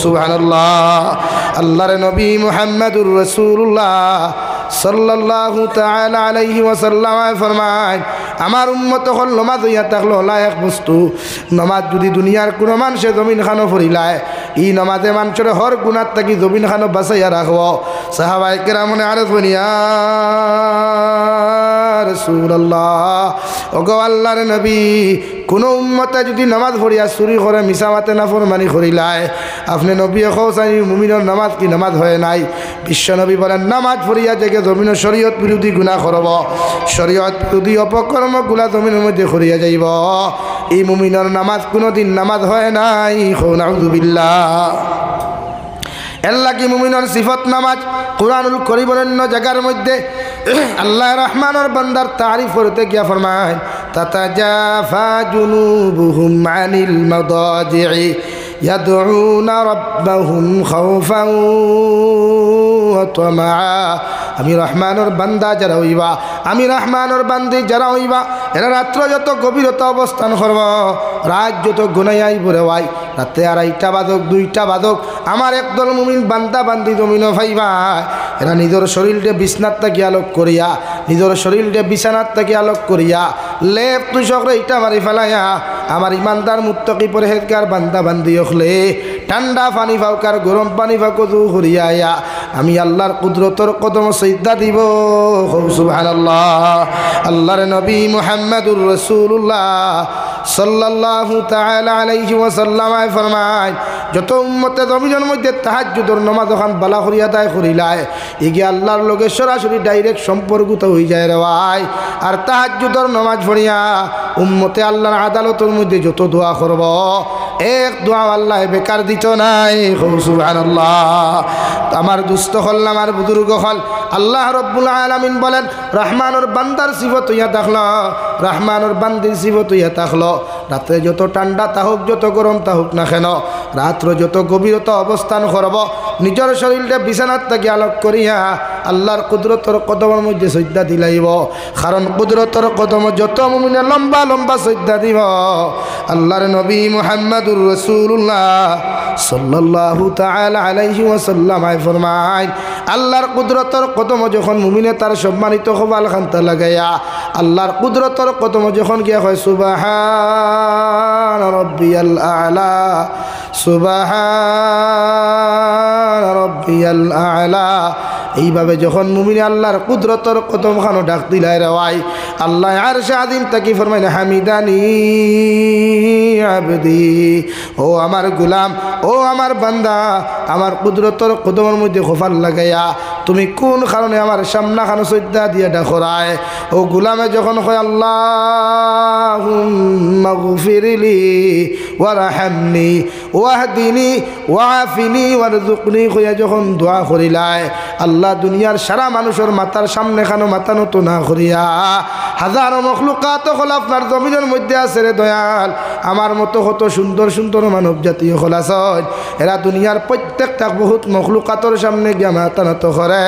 সুবহানাল্লাহ। আল্লাহর নবী মুহাম্মদুর রাসূলুল্লাহ সাল্লাল্লাহু তাআলা আলাইহি ওয়াসাল্লাম ফরমায়, আমার উম্মত হল নামাজ হইয়া থাকলো হলা এক বস্তু, নামাজ যদি দুনিয়ার কোনো মানুষে জমিন খানো ফরিলায়, ই নামাজে মানুষের হর গুণার থাকি জমিন খানো বাঁচাইয়া রাখব। সাহাবায়ে কেরামনে আরজ বনিয়া রাসূলুল্লাহ, ওগো আল্লাহর নবী, কোনো উম্মতে যদি নামাজ পড়িয়া চুরি করে মিছামাতে নাফরমানি করিলায়, আপনি নবী কওসানি মুমিনের নামাজ কি নামাজ হয় নাই? বিশ্ব নবী বলেন, নামাজ পড়িয়া জেগে জমিনের শরীয়ত বিরোধী গুনাহ করব, শরীয়ত বিরোধী অপকর্ম গুলা জমিনের মধ্যে করিয়া যাইব, এই মুমিনের নামাজ কোনোদিন নামাজ হয় নাই। নাউযুবিল্লাহ। এল্লা কি মুমিনের সিফত নামাজ। কুরআনুল কারীমের অন্য জায়গার মধ্যে আল্লাহ রহমানের বান্দার তারিফ করতে গিয়া ফরমায়, তাতাজাফা জুনুবুহুম আনিল মাদাজি'i ইয়াদউনা রাব্বাহুম খাওফান ওয়া তামাআ। আমি রহমানের বান্দা যারা হইবা, আমি রহমানের বান্দি যারা হইবা, এরা রাত্র যত গভীরতা অবস্থান করব, রাত যত গুনাই পড়ে ভাই, রাতে 2:30 বাজক 2টা বাজক, আমার একদল মুমিন বান্দা বান্দি জমিন ভাইবা, এরা নিজের শরীরটা বিছনার থেকে আলোক করিয়া, নিজের শরীরটা বিছানার থেকে আলোক করিয়া লেপ তুষকরে ইটা মারি ফেলাইয়া আমার ইমানদার মুত্তাকি পরহেজগার বান্দা বান্দি হলে ঠান্ডা পানি ফাউকার গরম পানি ফাউকু করিয়া আমি আল্লাহর কুদরতর কদম সিজদা দিব। সুবহানাল্লাহ। আল্লাহর নবী মুহাম্মদুর রাসূলুল্লাহ সাল্লাল্লাহু তাআলা আলাইহি ওয়াসাল্লাম ফরমায়, যত উম্মতে জমিনের মধ্যে তাহাজ্জুদের নামাজ যখন বালা করিয়া আদায় করিলায়, এগিয়ে আল্লাহর লগে সরাসরি ডাইরেক্ট সম্পর্কিত হয়ে যায় রে ভাই। আর তাহাজ্জুদের নামাজ পড়িয়া উম্মতে আল্লাহর আদালতের মধ্যে যত দোয়া করব, এক দোয়া আল্লাহ বেকার দিত নাই। সুবহানাল্লাহ। আমার দুস্থ হল, আমার বুজুর্গ হল, আল্লাহ রব্বুল আলামিন বলেন, রহমানের বান্দার সিফত হইয়া থাকলো, রহমানের বান্দির সিফত হইয়া থাকলো, রাত্রে যত ঠান্ডা তাহুক যত গরম তাহুক না কেন, রাত্র যত গভীরতা অবস্থান করব, নিজের শরীরটা বিছানার থেকে আলোক করিয়া আল্লাহর কুদরতর কদমের মধ্যে সজ্জা দিলাইব। কারণ কুদরতর কদম যত মুমিনে লম্বা লম্বা সজ্জা দিব, আল্লাহর নবী মুহাম্মদুর রাসূলুল্লাহ সাল্লাল্লাহু তাআলা আলাইহি ওয়াসাল্লাম ফরমায়, আল্লাহর কুদরতর কদম যখন মুমিনে তার সম্মানিত কপাল খান্তা লাগাইয়া আল্লাহর কুদরতর কদম যখন গিয়া হয় সুবহান রাব্বিয়াল আ'লা, সুবহান রাব্বিয়াল আ'লা, এইভাবে যখন মুমিনে আল্লাহর কুদরতর কদম খানো ডাক দিলাই রেওয়াই, আল্লাহ আরশে আযীম তাকি ফরমাইন, হামিদানি আবদি, ও আমার গোলাম, ও আমার বান্দা, আমার কুদরতর কদমের মধ্যে খোফাল লাগাইয়া তুমি কোন কারণে আমার সামনা খানো সজ্জা দিয়া ডাকরায়। ও গোলামে যখন কয় আল্লাহুম্মা গফিরলি ওয়ারহামনি ওয়াহদিনি ওয়াআফিনি ওয়ারযুকনি কইয়া যখন দোয়া করিলায়, আল্লাহ দুনিয়ার সারা মানুষের মাথার সামনে খানো মাথা নত না করিয়া হাজারো মখলুকাত হল আপনার জমিনের মধ্যে আছে রে দয়াল। আমার মতো কত সুন্দর সুন্দর মানব জাতীয় হল আছে, এরা দুনিয়ার প্রত্যেকটা বহুত মখলুকাতর সামনে গিয়া মাথা নত করে,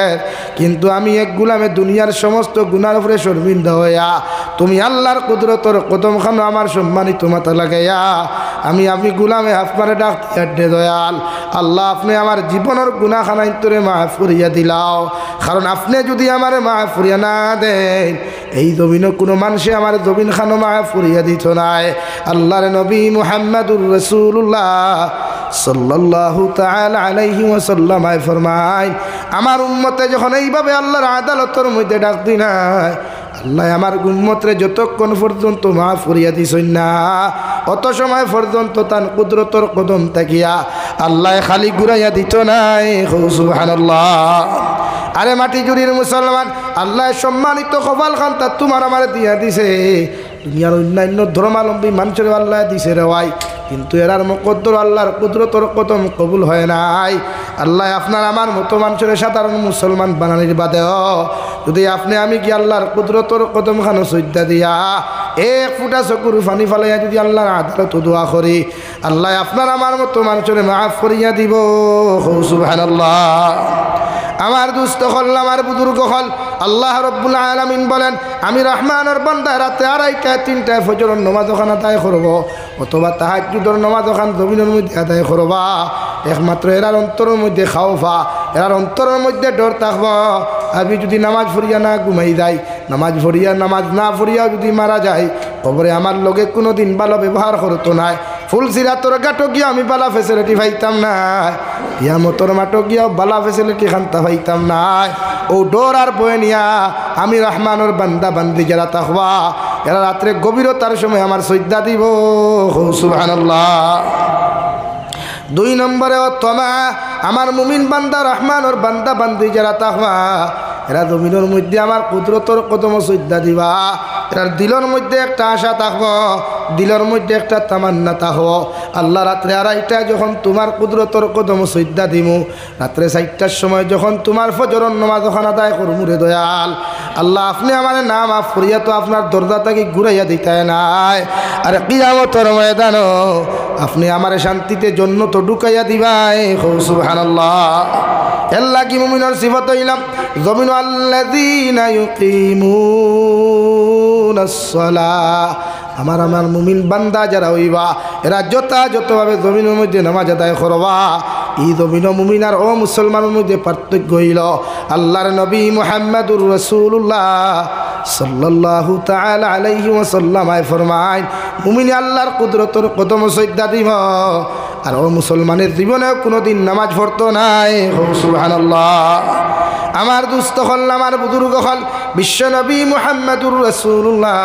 কিন্তু আমি এক গুলামে দুনিয়ার সমস্ত গুনার উপরে শর্মিন্দা হইয়া তুমি আল্লাহর কুদরতর কদম খানো আমার সম্মানিত মাথা লাগাইয়া আমি গুলামে আপনারে ডাক দে দয়াল। আল্লাহ আপনি আমার জীবনের গুনাহখানা তোরে মাফ করিয়া দিলাও, কারণ আপনি যদি আমারে মাফ করিয়া না দেন এই জমিনে কোনো মানুষে আমার জমিন খানো মাফ করিয়া দিত নাই। আল্লাহর নবী মুহাম্মদুর রাসূলুল্লাহ সাল্লাল্লাহু তাআলা আলাইহি ওয়াসাল্লাম ফরমায়, আমার উম্মতে যখন এইভাবে আল্লাহর আদালতের মধ্যে ডাক দি নাই, আল্লাহ আমার উম্মতরে যতক্ষণ পর্যন্ত মাফ করিয়া দিছেন না অত সময় পর্যন্ত তার কুদরতর কদম তাকিয়া আল্লাহ খালি ঘুরাইয়া দিত নাই। সুবহানাল্লাহ। আরে মাটি জুড়ির মুসলমান, আল্লাহ সম্মানিত কপাল খান তা তোমার আমার দিয়া দিছে, দুনিয়ার অন্যান্য ধর্মাবলম্বী মানুষের আল্লাহ দিছে রে ভাই, কিন্তু এরার মকদ্দর আল্লাহর কুদরতর কদম কবুল হয় নাই। আল্লাহ আপনার আমার মতো মানুষের সাধারণ মুসলমান বানানির বাদেও যদি আপনি আমি কি আল্লাহর কুদরতর কদম খানো সজ্জা দিয়া এক ফুটা চকুর পানি ফালাইয়া যদি আল্লাহর আদালত দোয়া করি, আল্লাহ আপনার আমার মতো মানুষের মাফ করিয়া দিব। সুবহানাল্লাহ। আমার দুস্থ হল, আমার বুজুর্গ হল, আল্লাহ রব্বুল আলামিন বলেন আমি রহমানের বান্দা রাতে 2:30 3টায় ফজরের নামাজ ওখান আদায় করব, অথবা তাহাজ্জুদের নামাজ ওখান জমিনের মধ্যে আদায় করবা, একমাত্র এরার অন্তরের মধ্যে খাওফা, এরার অন্তরের মধ্যে ডর থাকব। আমি যদি নামাজ পড়িয়া না ঘুমাই যাই, নামাজ না পড়িয়া যদি মারা যায়, কবরে আমার লগে কোনো দিন ভালো ব্যবহার করতো নাই, ফুলসিরাতর গাটো গিয়া আমি বালা ফেসিলিটি পাইতাম না, কিয়ামতর মাঠও গিয়াও বালা ফেসিলিটি খান্তা পাইতাম না। ও ডোর আর বয়ে নিয়া আমি রহমানের বান্দা বান্দি যারা থাকবা এরা রাত্রে গভীরতার সময় আমার সজ্জা দিব। সুবহানাল্লাহ। 2 নম্বরে অথমা আমার মুমিন বান্দা রহমানের বান্দা বান্দি যারা থাকবা এরা জমিনের মধ্যে আমার কুদরতর কদম সজ্জা দিবা, এরার দিলের মধ্যে একটা আশা থাকবো, দিলের মধ্যে একটা তামান্না থাকবো, আল্লাহ রাত্রে 2:30টায় যখন তোমার কুদরতর কদম সজ্জা দিমু, রাত্রে 4টার সময় যখন তোমার ফজরের নামাজ ওখান আদায় করমু রে দয়াল, আল্লাহ আপনি আমার নাম মাফ করিয়া তো আপনার দরজা থেকে ঘুরাইয়া দিতে নাই, আর কিয়ামতের ময়দানও আপনি আমার শান্তিতে জান্নাতে ঢুকাইয়া দিবাই। সুবহানাল্লাহ। আল্লাহ কি মুমিনের সিফাত হইলাম জমিন আল্লাযীনা ইউকিমুনাস সালাহ, আমার মুমিন বান্দা যারা হইবা এরা যথাযথভাবে জমিনের মধ্যে নামাজ আদায় করবা। এই জমিন মুমিন আর ও মুসলমানের মধ্যে পার্থক্য হইল, আল্লাহর নবী মুহাম্মদুর রাসূলুল্লাহ সাল্লাল্লাহু তাআলা আলাইহি ওয়াসাল্লাম ফরমায় মুমিন আল্লাহর কুদরতর কদম সজ্জা দিব, আর ও মুসলমানের জীবনে কোনোদিন নামাজ পড়তো নাই। সুবহানাল্লাহ। আমার দুস্থ হল, আমার বুজুর্গ হল, বিশ্ব নবী মুহাম্মদুর রাসূলুল্লাহ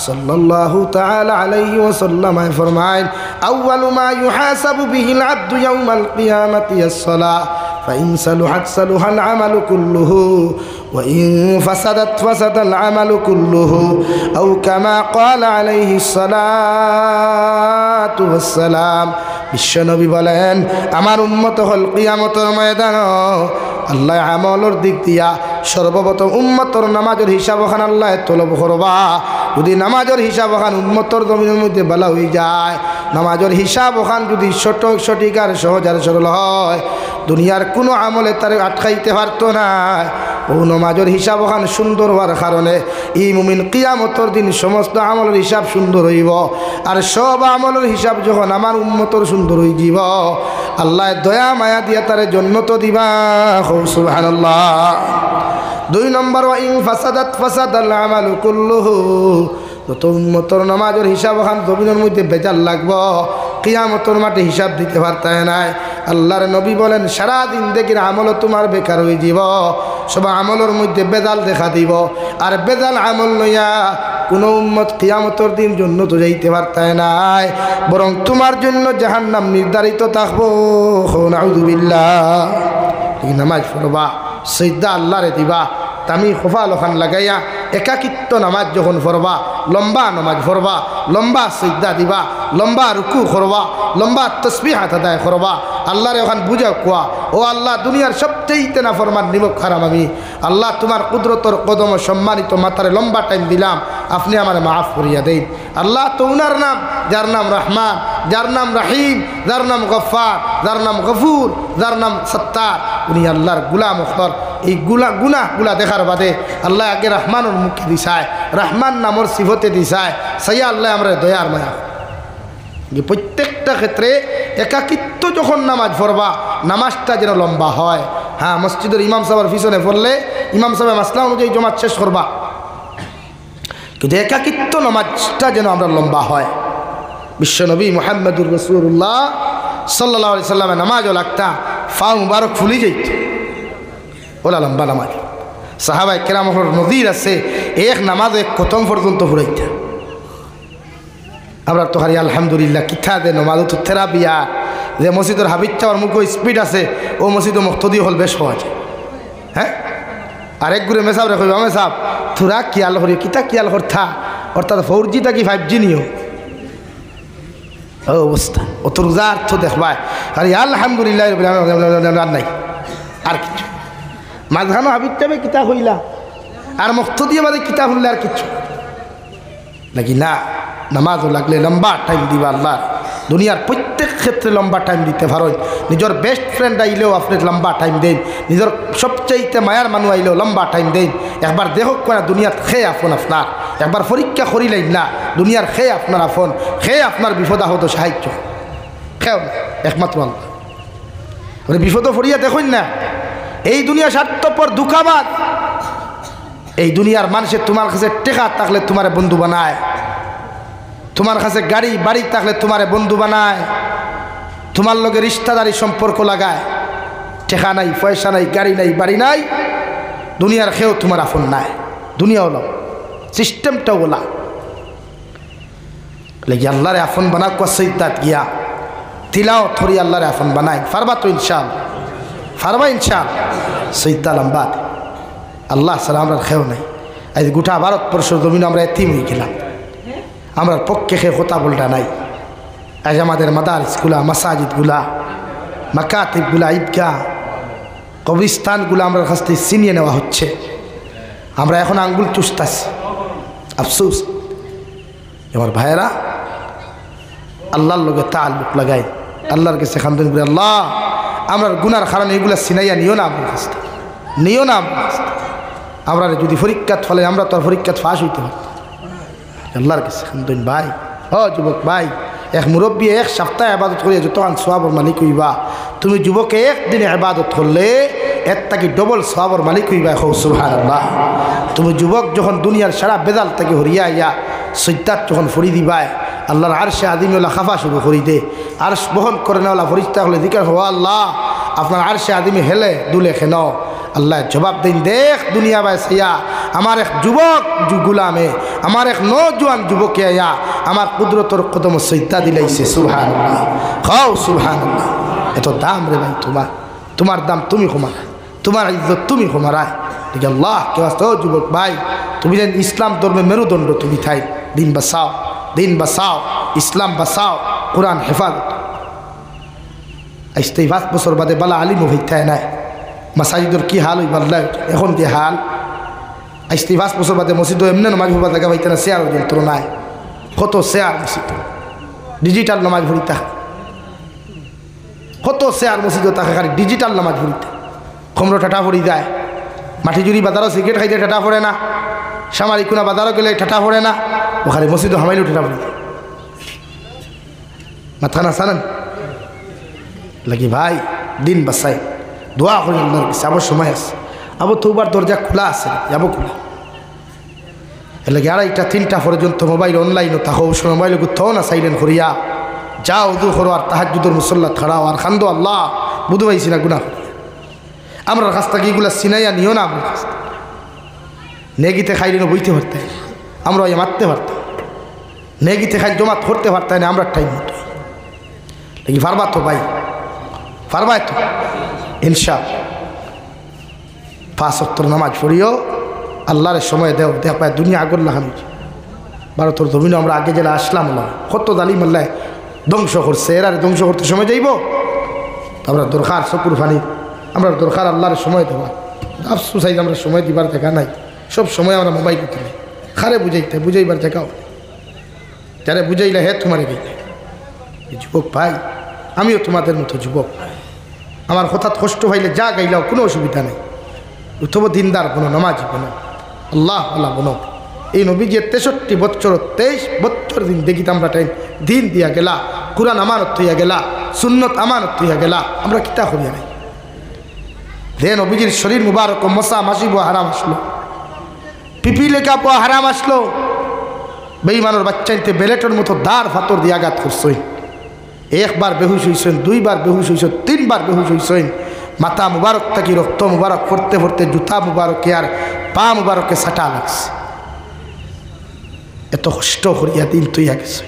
সাল্লাল্লাহু তাআলা আলাইহি ওয়াসাল্লাম ফরমায় আউয়ালু মা ইউহাসাবু বিহিল আবদু ইয়াউমাল কিয়ামাতি আস-সালাহ ফাইন সালুহাত সালুহাল আমালু কুল্লুহু ওয়া ইন ফাসাদাত ফাসাদাল আমালু কুল্লুহু আও কামা ক্বালা আলাইহিস সালাতু ওয়াস সালাম। বিশ্বনবী বলেন আমার উম্মত হল কিয়ামতের ময়দান আল্লাহ আমলের দিক দিয়া সর্বপ্রথম উম্মতর নামাজের হিসাব ওখান আল্লাহ তলব করবা। যদি নামাজের হিসাব ওখান উম্মতর জমিনের মধ্যে বলা হয়ে যায়, নামাজের হিসাব ওখান যদি সঠিক আর সহজ আর সরল হয়, দুনিয়ার কোনো আমলে তার আটকাইতে পারতো না। ও নামাজের হিসাব ওখান সুন্দর হওয়ার কারণে এই মুমিন কিয়ামতের দিন সমস্ত আমলের হিসাব সুন্দর হইব, আর সব আমলের হিসাব যখন আমার উম্মতর সুন্দর হয়ে যাব, আল্লাহ দয়া মায়া দিয়া তারে জান্নাত দিবা। সুবহানাল্লাহ। 2 নম্বর ওয়া ইন ফাসাদাত ফাসাদাল আমালু কুল্লুহু, যত উম্মতর নামাজের হিসাব ওখান জমিনের মধ্যে বেজাল লাগবো, কিয়ামতের মাঠে হিসাব দিতে পারতে নাই। আল্লাহর নবী বলেন সারাদিন দেখির আমলও তোমার বেকার হয়ে যাব, সব আমলের মধ্যে বেজাল দেখা দিব, আর বেজাল আমল লইয়া কোনো উম্মত কিয়ামতের দিন জন্য তো যাইতে পারতে নাই, বরং তোমার জন্য জাহান্নাম নির্ধারিত থাকবো। নাউযুবিল্লাহ। এই নামাজ পড়বা, সিজদা আল্লাহরে দিবা, তামি খোফা লখান লাগাইয়া একাকিত্ব নামাজ যখন পড়বা, লম্বা নামাজ পড়বা, লম্বা সিজদা দিবা, লম্বা রুকু করবা, লম্বা তাসবিহ আদায় করবা, আল্লাহরে ওখান বুঝাও কোয়া ও আল্লাহ দুনিয়ার সবচেয়ে নাফরমান নিমক হারাম আমি আল্লাহ তোমার কুদরতর কদম সম্মানিত মাথারে লম্বা টাইম দিলাম আপনি আমার মাফ করিয়া দেন আল্লাহ তো উনার নাম যার নাম রহমান যার নাম রাহিম যার নাম গফফার যার নাম গফুর যার নাম সত্তার উনি আল্লাহর গুলাম অখর এই গুনাহগুলা দেখার বাদে আল্লাহ আগে রহমানের মুখে দিশায় রহমান নামর সিফতে দিশায় সাইয়া আল্লাহ আমরা দয়ার মায়া যে প্রত্যেকটা ক্ষেত্রে একাকিত্ব যখন নামাজ পড়বা নামাজটা যেন লম্বা হয় হ্যাঁ মসজিদের ইমাম সাহেবের পিছনে পড়লে ইমাম সাহেব মাসলা অনুযায়ী জমাত শেষ করবা কিন্তু একাকিত্ব নামাজটা যেন আমরা লম্বা হয় বিশ্বনবী মুহাম্মদুর রাসূলুল্লাহ সাল্লাল্লাহু আলাইহি সাল্লামের নামাজও লাগতা ফা মুবারক ফুলি যাইত ওলা লম্বা নামাজ সাহাবায়ে কেরামের নজির আছে এক নামাজ এক খতম পর্যন্ত পড়াইতা আমরা তো হারি আলহামদুলিল্লাহ কিথা দে নমাজ তো থেরাপিয়া যে মসজিদের হাবিজ চাওয়ার মুখ স্পিড আছে ও মসজিদ মুক্তদি হল বেশ সহজ হ্যাঁ আরেক গুড়ে মেসাব রেখো মেসাব তোরা কিয়াল করি কিতা কিয়াল করতা অর্থাৎ 4G তা কি 5G নিও ও অবস্থা ও তো রোজার তো দেখবাই আর আলহামদুলিল্লাহ নাই আর কিছু মাঝখানো হাবিজ চাবে কিতা হইলা আর মুক্তদি বাদে কিতা হইলে আর কিছু নাকি না নামাজও লাগলে লম্বা টাইম দিবা আল্লাহ দুনিয়ার প্রত্যেক ক্ষেত্রে লম্বা টাইম দিতে পারেন নিজের বেস্ট ফ্রেন্ড আইলেও আপনি লম্বা টাইম দেন নিজের সবচাইতে মায়ার মানুষ আইলেও লম্বা টাইম দেন একবার দেখক করে দুনিয়ার খেয়ে আপন আপনার একবার পরীক্ষা করিলেন না দুনিয়ার খেয়ে আপনার আপন খেয়ে আপনার বিপদ আহত সাহায্য খেও না একমাত্র আল্লাহ ওরে বিপদ ফরিয়া দেখুন না এই দুনিয়া স্বার্থপর দুঃখাবাদ এই দুনিয়ার মানুষের তোমার কাছে টেকা থাকলে তোমার বন্ধু বানায় তোমার কাছে গাড়ি বাড়ি থাকলে তোমারে বন্ধু বানায় তোমার লগে রিশতাদারি সম্পর্ক লাগায় টেকা নাই পয়সা নাই গাড়ি নাই বাড়ি নাই দুনিয়ার খেয়েও তোমার আপন নাই দুনিয়া হলো সিস্টেমটা ওলা লেগে আল্লাহরে আপন বানা কসইদাত গিয়া তিলাও থরি আল্লাহরে আপন বানাই ফারবা তো ইনশাআল্লাহ ফারবা ইনশাআল্লাহ সইদা লম্বা আল্লাহ সালাম আমরা খেয়েও নাই আজ গোটা ভারতবর্ষের জমিন আমরা এতিম হয়ে গেলাম আমরা পক্ষে খেয়ে কথা বলটা নাই আজ আমাদের মাদারিসগুলা মাসাজিদগুলা মাকাতিবগুলা ঈদগাহ কবরস্থানগুলো আমরা কাছ থেকে ছিনিয়ে নেওয়া হচ্ছে আমরা এখন আঙ্গুল চুষতাছি আফসোস আমার ভাইয়েরা আল্লাহর লগে তাআল্লুক লাগাই আল্লাহর কাছে খান্দন করে আল্লাহ আমরা গুনার কারণে এগুলা ছিনাইয়া নিও না আমার কাছ থেকে নিও না আমরা যদি পরীক্ষাত ফলে আমরা তো পরীক্ষাত ফাঁস হইতে পারি আল্লাহর কাছে খান্দন ভাই হ যুবক ভাই এক মুরব্বী এক সপ্তাহ ইবাদত করিয়া যতক্ষণ সওয়াবের মালিক হইবা তুমি যুবকে একদিনে ইবাদত করলে এর থেকে ডবল সওয়াবের মালিক হইবা সুবহানাল্লাহ তুমি যুবক যখন দুনিয়ার সারা বেদাল থেকে হরিয়া আইয়া সৈতাত যখন ফরি দিবায় আল্লাহর আরশে আদিমওয়ালা খাফা শুরু করি দে আরশ বহন করে নেওয়ালা ফরিস্তা হলে জিকির হওয়া আল্লাহ আপনার আরশে আদিমে হেলে দুলে খেন আল্লাহ জবাব দিন দেখ দুনিয়া বাইসিয়া আমার এক যুবক গুলামে আমার এক নজওয়ান যুবকে আয়া আমার কুদরতর কদম সৈতা দিলাইছে সুবহানাল্লাহ খাও সুবহানাল্লাহ এত দাম রে ভাই তোমার দাম তুমি কমায় তোমার ইজ্জত তুমি কমারায় ঠিক আল্লাহ কেউ আসতে যুবক ভাই তুমি যেন ইসলাম ধর্মের মেরুদণ্ড তুমি থাই দিন বাসাও ইসলাম বাসাও কোরআন হেফাজত আসতে 5 বছর বাদে বালা আলিমও হইতায় নাই মাসাজিদর কি হাল হইবার এখন যে হাল আসতে 5 বছর বাদে মসজিদ এমনি নামাজ ভরবা জায়গা পাইতে না শেয়ার যন্ত্র নাই কত শেয়ার মসজিদ ডিজিটাল নামাজ ভরিতে কত শেয়ার মসজিদ থাকে খালি ডিজিটাল নামাজ ভরিতে কমরো ঠাটা ভরি যায় মাটিজুরি বাজারও সিগারেট খাইতে ঠাটা পড়ে না সামারি কোনা বাজারও গেলে ঠাটা পড়ে না ওখানে মসজিদ হামাইলেও ঠাটা পড়ে মাথা না সানান লাগি ভাই দিন বাসাই দোয়া করি আল্লাহর কাছে আবার সময় আছে আবার তোবার দরজা খোলা আছে যাবো খোলা এর লাগে 2টা 3টা পর্যন্ত মোবাইল অনলাইনও থাকো মোবাইল কোথাও না সাইলেন্ট করিয়া যাও উদু করো আর তাহাজ্জুদের মুসল্লা খাড়াও আর খান্দো আল্লাহ বুধু পাইছি না গুনাহ আমরা কাছ থেকে এগুলা চিনাইয়া নিও না আমার কাছ নেগিতে খাইলেও বইতে পারতে আমরা ওই মারতে পারতাম নেগিতে খাই জমাত করতে পারতাম না আমরা টাইম মতো দেখি পারবা তো ভাই পারবা তো ইনশাআল্লাহ 5 ওয়াক্ত নামাজ পড়িও আল্লাহর সময় দেও দেখ পায় দুনিয়া আগল্লা আমি ভারতের জমিনে আমরা আগে জেলা আসলাম কত জালিম আল্লাহ ধ্বংস করছে এরা ধ্বংস করতে সময় যাইব তো আমরা দরকার চকুর ফানি, আমরা দরকার আল্লাহর সময় দেওয়া। আফসোস চাই আমরা সময় দিবার দেখা নাই, সব সময় আমরা মোবাইল তুলি। খারে বুঝাইতে বুঝাইবার দেখাও, যারা বুঝাইলে হে তোমারে গেলে। যুবক ভাই, আমিও তোমাদের মতো যুবক, আমার হঠাৎ কষ্ট হইলে যা গাইলাও কোনো অসুবিধা নেই। তবু দিনদার বনো, নামাজি বনো, আল্লাহ আল্লাহ বনো। এই নবী যে 63 বছর 23 বছর দিন দেখিতে আমরা টাইম দিন দিয়া গেলা, কুরআন আমানত হইয়া গেলা, সুন্নত আমানত হইয়া গেলা, আমরা কিতা করিয়া নাই। যে নবীজির শরীর মুবারক মশা মাসি বো হারাম আসলো, পিপি লেখা পো হারাম আসলো, বেঈমানের বাচ্চাইতে বেলেটের মতো দাঁড় ফাতর দিয়ে আঘাত করছই। একবার বেহুশ হইছেন, দুইবার বেহুশ হইছেন, 3বার বেহুশ হইছেন। মাথা মুবারক থাকি রক্ত মুবারক পড়তে পড়তে জুতা মুবারকে আর পা মুবারকে ছাটা লাগছে। এত কষ্ট করিয়া দিন তুইয়া গেছে।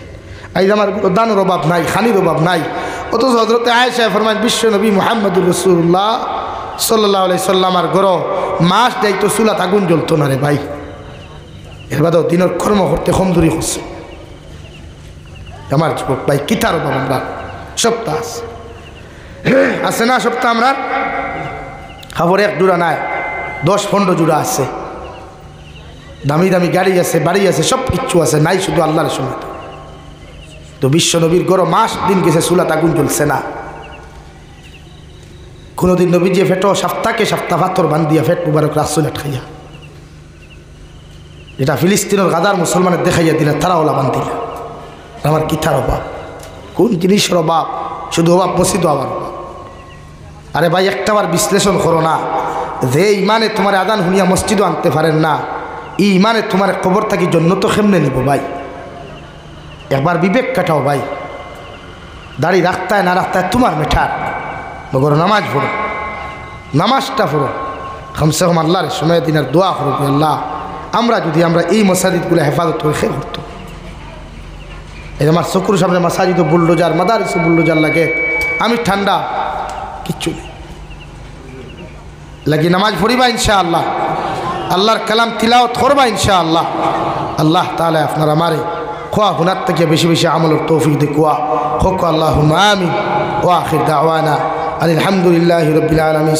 আজ আমার দানের অভাব নাই, খানির অভাব নাই। অথচ হযরতে আয়েশা ফরমান বিশ্ব নবী মুহাম্মদুর রাসূলুল্লাহ সাল্লাল্লাহু আলাইহি সাল্লামার ঘর মাস যাইতো চুলাত আগুন জ্বলতো না রে ভাই। এর বাদেও দিনের কর্ম করতে কমজোরি হচ্ছে। আমার যুবক ভাই, কিতার অভাব আমরা সপ্তাহ আছে না, সপ্তাহ আমরা খাবার 1 জোড়া নাই, 10-15 জোড়া আছে, দামি দামি গাড়ি আছে, বাড়ি আছে, সব কিচ্ছু আছে, নাই শুধু আল্লাহর সময়। তো বিশ্ব নবীর গড় মাস দিন গেছে চুলাত আগুন জ্বলছে না। কোনোদিন নবী যে ফেটো সপ্তাহকে সপ্তাহ পাথর বান্ধিয়া ফেট মুবারক রাসুলাট খাইয়া, এটা ফিলিস্তিনের গাদার মুসলমানের দেখাইয়া দিলে তারা ওলা বান্ধিলা। আমার কিথার অভাব, কোন জিনিসের অভাব? শুধু অভাব মসজিদ আবার অভাব। আরে ভাই, একটাবার বিশ্লেষণ করো না, যে ইমানে তোমার আদান হুনিয়া মসজিদও আনতে পারেন না, এই ইমানে তোমার কবর থাকি জন্য তো কেমনে নিব ভাই? একবার বিবেক কাটাও ভাই। দাড়ি রাখতায় না রাখতায় তোমার মেঠার, মগর নামাজ পড়ো, নামাজটা পড়ো, কমসে কম আল্লাহর সময় দিনের দোয়া করো, আল্লাহ আমরা যদি আমরা এই মসজিদগুলো হেফাজত করে খেয়ে করতো। এই আমার চকুর সামনে মাসাজিদ বুলডোজার, মাদারিস বুলডোজার লাগে, আমি ঠান্ডা কিচ্ছু নেই, লাগি নামাজ পড়িবা ইনশাআল্লাহ, আল্লাহর কালাম তিলাওয়াত করবা ইনশাআল্লাহ। আল্লাহ তাআলা আপনার আমারে খোয়া গুনার থেকে বেশি বেশি আমলের তৌফিক দেখুয়া হোক। আল্লাহুম্মা আমিন। ওয়া আখির দাওয়ানা আলহামদুলিল্লাহি রাব্বিল আলামিন।